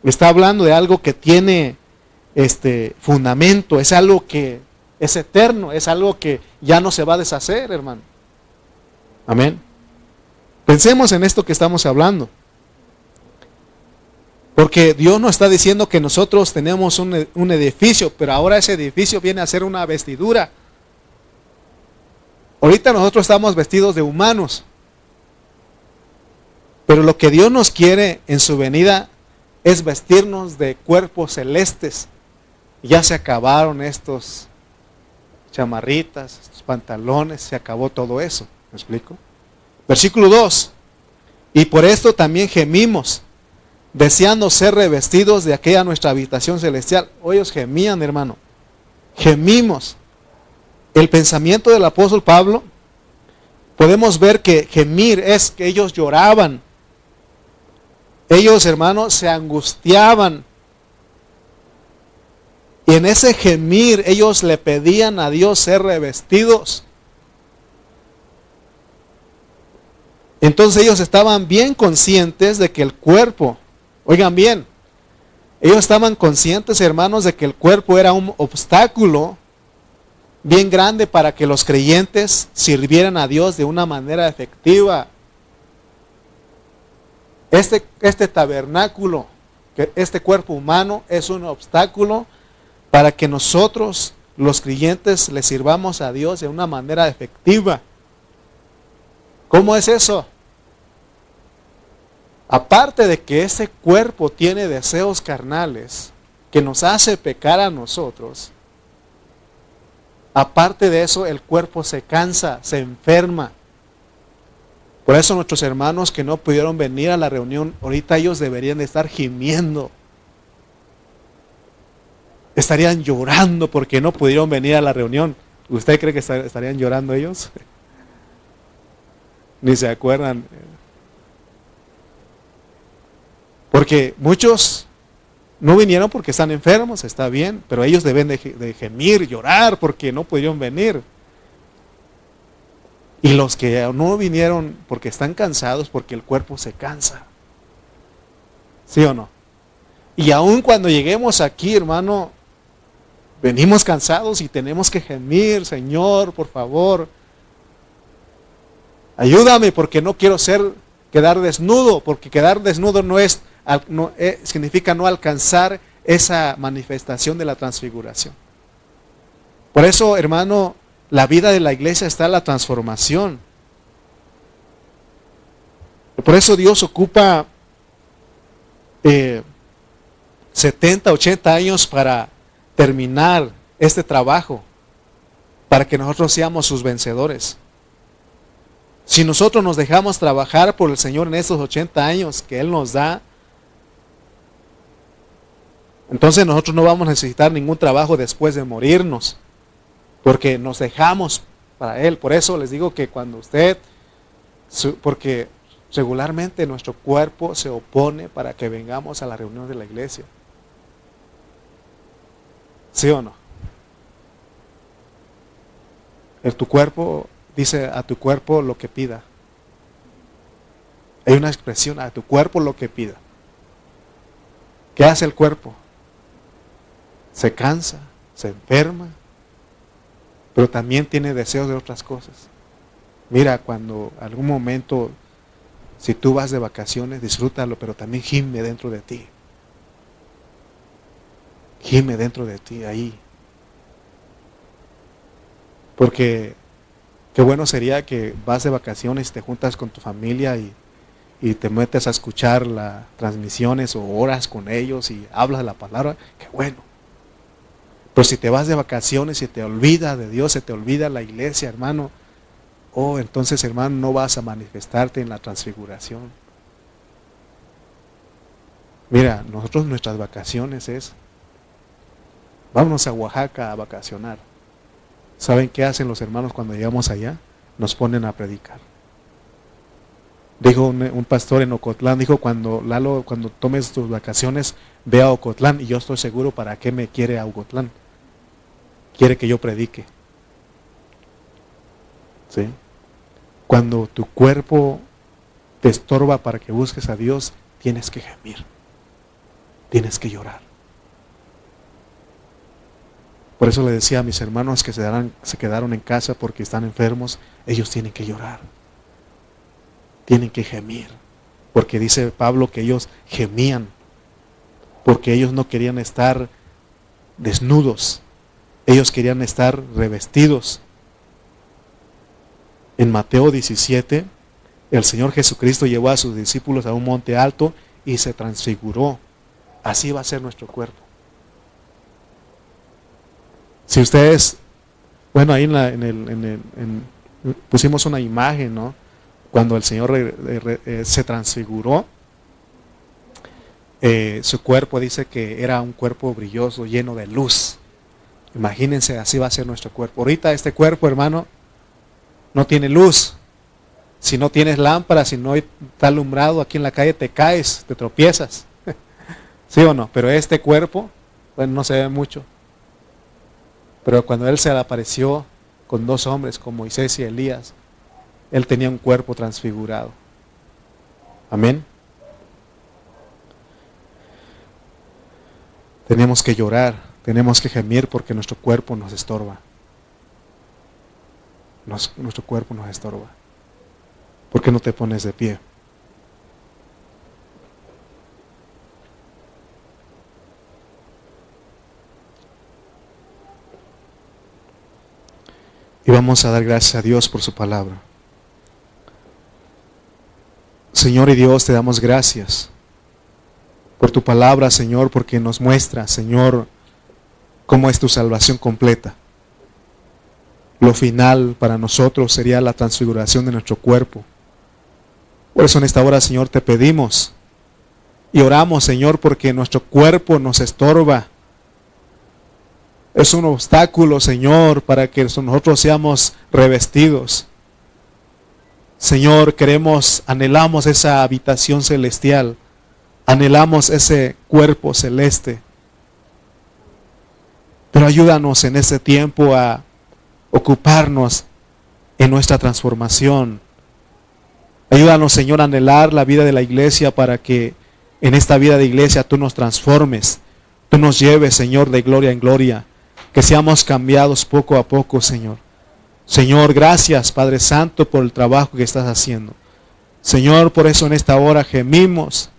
está hablando de algo que tiene fundamento, es algo que es eterno, es algo que ya no se va a deshacer, hermano. Amén. Pensemos en esto que estamos hablando. Porque Dios nos está diciendo que nosotros tenemos un edificio, pero ahora ese edificio viene a ser una vestidura. Ahorita nosotros estamos vestidos de humanos. Pero lo que Dios nos quiere en su venida es vestirnos de cuerpos celestes. Ya se acabaron estos chamarritas, estos pantalones, se acabó todo eso. ¿Me explico? Versículo 2. Y por esto también gemimos, deseando ser revestidos de aquella nuestra habitación celestial. Ellos gemían, hermano. Gemimos. El pensamiento del apóstol Pablo, podemos ver que gemir es que ellos lloraban. Ellos, hermanos, se angustiaban. Y en ese gemir ellos le pedían a Dios ser revestidos. Entonces ellos estaban bien conscientes de que el cuerpo, oigan bien, ellos estaban conscientes, hermanos, de que el cuerpo era un obstáculo bien grande para que los creyentes sirvieran a Dios de una manera efectiva. Este tabernáculo, este cuerpo humano es un obstáculo para que nosotros, los creyentes, le sirvamos a Dios de una manera efectiva. ¿Cómo es eso? Aparte de que ese cuerpo tiene deseos carnales que nos hace pecar a nosotros, aparte de eso el cuerpo se cansa, se enferma. Por eso nuestros hermanos que no pudieron venir a la reunión, ahorita ellos deberían de estar gimiendo. Estarían llorando porque no pudieron venir a la reunión. ¿Usted cree que estarían llorando ellos? Ni se acuerdan. Porque muchos no vinieron porque están enfermos, está bien, pero ellos deben de gemir, llorar porque no pudieron venir. Y los que no vinieron porque están cansados, porque el cuerpo se cansa. ¿Sí o no? Y aun cuando lleguemos aquí, hermano, venimos cansados y tenemos que gemir, Señor, por favor, ayúdame porque no quiero quedar desnudo, porque quedar desnudo significa no alcanzar esa manifestación de la transfiguración. Por eso, hermano, la vida de la iglesia está en la transformación. Por eso Dios ocupa 70, 80 años para terminar este trabajo, para que nosotros seamos sus vencedores. Si nosotros nos dejamos trabajar por el Señor en estos 80 años que Él nos da, entonces nosotros no vamos a necesitar ningún trabajo después de morirnos, porque nos dejamos para Él. Por eso les digo que cuando porque regularmente nuestro cuerpo se opone para que vengamos a la reunión de la iglesia. ¿Sí o no? Tu cuerpo dice a tu cuerpo lo que pida. Hay una expresión, a tu cuerpo lo que pida. ¿Qué hace el cuerpo? Se cansa, se enferma, pero también tiene deseos de otras cosas. Mira, cuando algún momento, si tú vas de vacaciones, disfrútalo, pero también gime dentro de ti. Gime dentro de ti ahí. Porque qué bueno sería que vas de vacaciones, te juntas con tu familia y te metes a escuchar las transmisiones o oras con ellos y hablas de la palabra. Qué bueno. Pero si te vas de vacaciones y te olvidas de Dios, se te olvida la iglesia, hermano, entonces, hermano, no vas a manifestarte en la transfiguración. Mira, nuestras vacaciones es Vámonos a Oaxaca a vacacionar. ¿Saben qué hacen los hermanos cuando llegamos allá? Nos ponen a predicar. Dijo un pastor en Ocotlán, dijo, Lalo, cuando tomes tus vacaciones, ve a Ocotlán. Y yo estoy seguro para qué me quiere a Ocotlán. Quiere que yo predique. ¿Sí? Cuando tu cuerpo te estorba para que busques a Dios, tienes que gemir. Tienes que llorar. Por eso le decía a mis hermanos que se quedaron en casa porque están enfermos, ellos tienen que llorar. Tienen que gemir. Porque dice Pablo que ellos gemían. Porque ellos no querían estar desnudos. Ellos querían estar revestidos. En Mateo 17, el Señor Jesucristo llevó a sus discípulos a un monte alto y se transfiguró. Así va a ser nuestro cuerpo. Si ustedes, bueno, ahí pusimos una imagen, ¿no? Cuando el Señor se transfiguró, su cuerpo dice que era un cuerpo brilloso, lleno de luz. Imagínense, así va a ser nuestro cuerpo. Ahorita este cuerpo, hermano, no tiene luz. Si no tienes lámpara, si no está alumbrado aquí en la calle, te caes, te tropiezas. ¿Sí o no? Pero este cuerpo, bueno, no se ve mucho. Pero cuando Él se le apareció con dos hombres, con Moisés y Elías, Él tenía un cuerpo transfigurado. Amén. Tenemos que llorar, tenemos que gemir porque nuestro cuerpo nos estorba. Nuestro cuerpo nos estorba. ¿Por qué no te pones de pie? Y vamos a dar gracias a Dios por su palabra. Señor y Dios, te damos gracias por tu palabra, Señor, porque nos muestra, Señor, cómo es tu salvación completa. Lo final para nosotros sería la transfiguración de nuestro cuerpo. Por eso en esta hora, Señor, te pedimos y oramos, Señor, porque nuestro cuerpo nos estorba. Es un obstáculo, Señor, para que nosotros seamos revestidos. Señor, anhelamos esa habitación celestial. Anhelamos ese cuerpo celeste. Pero ayúdanos en este tiempo a ocuparnos en nuestra transformación. Ayúdanos, Señor, a anhelar la vida de la iglesia para que en esta vida de iglesia tú nos transformes. Tú nos lleves, Señor, de gloria en gloria. Que seamos cambiados poco a poco, Señor. Señor, gracias, Padre Santo, por el trabajo que estás haciendo. Señor, por eso en esta hora gemimos.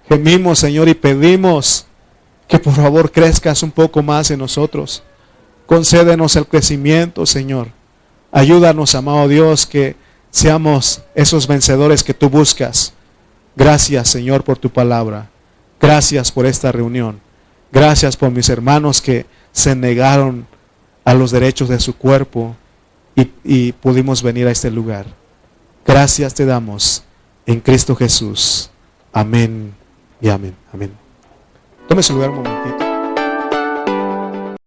Gemimos, Señor, y pedimos que por favor crezcas un poco más en nosotros. Concédenos el crecimiento, Señor. Ayúdanos, amado Dios, que seamos esos vencedores que tú buscas. Gracias, Señor, por tu palabra. Gracias por esta reunión. Gracias por mis hermanos que se negaron a los derechos de su cuerpo y pudimos venir a este lugar. Gracias te damos en Cristo Jesús. Amén y amén. Amén. Tome su lugar un momentito.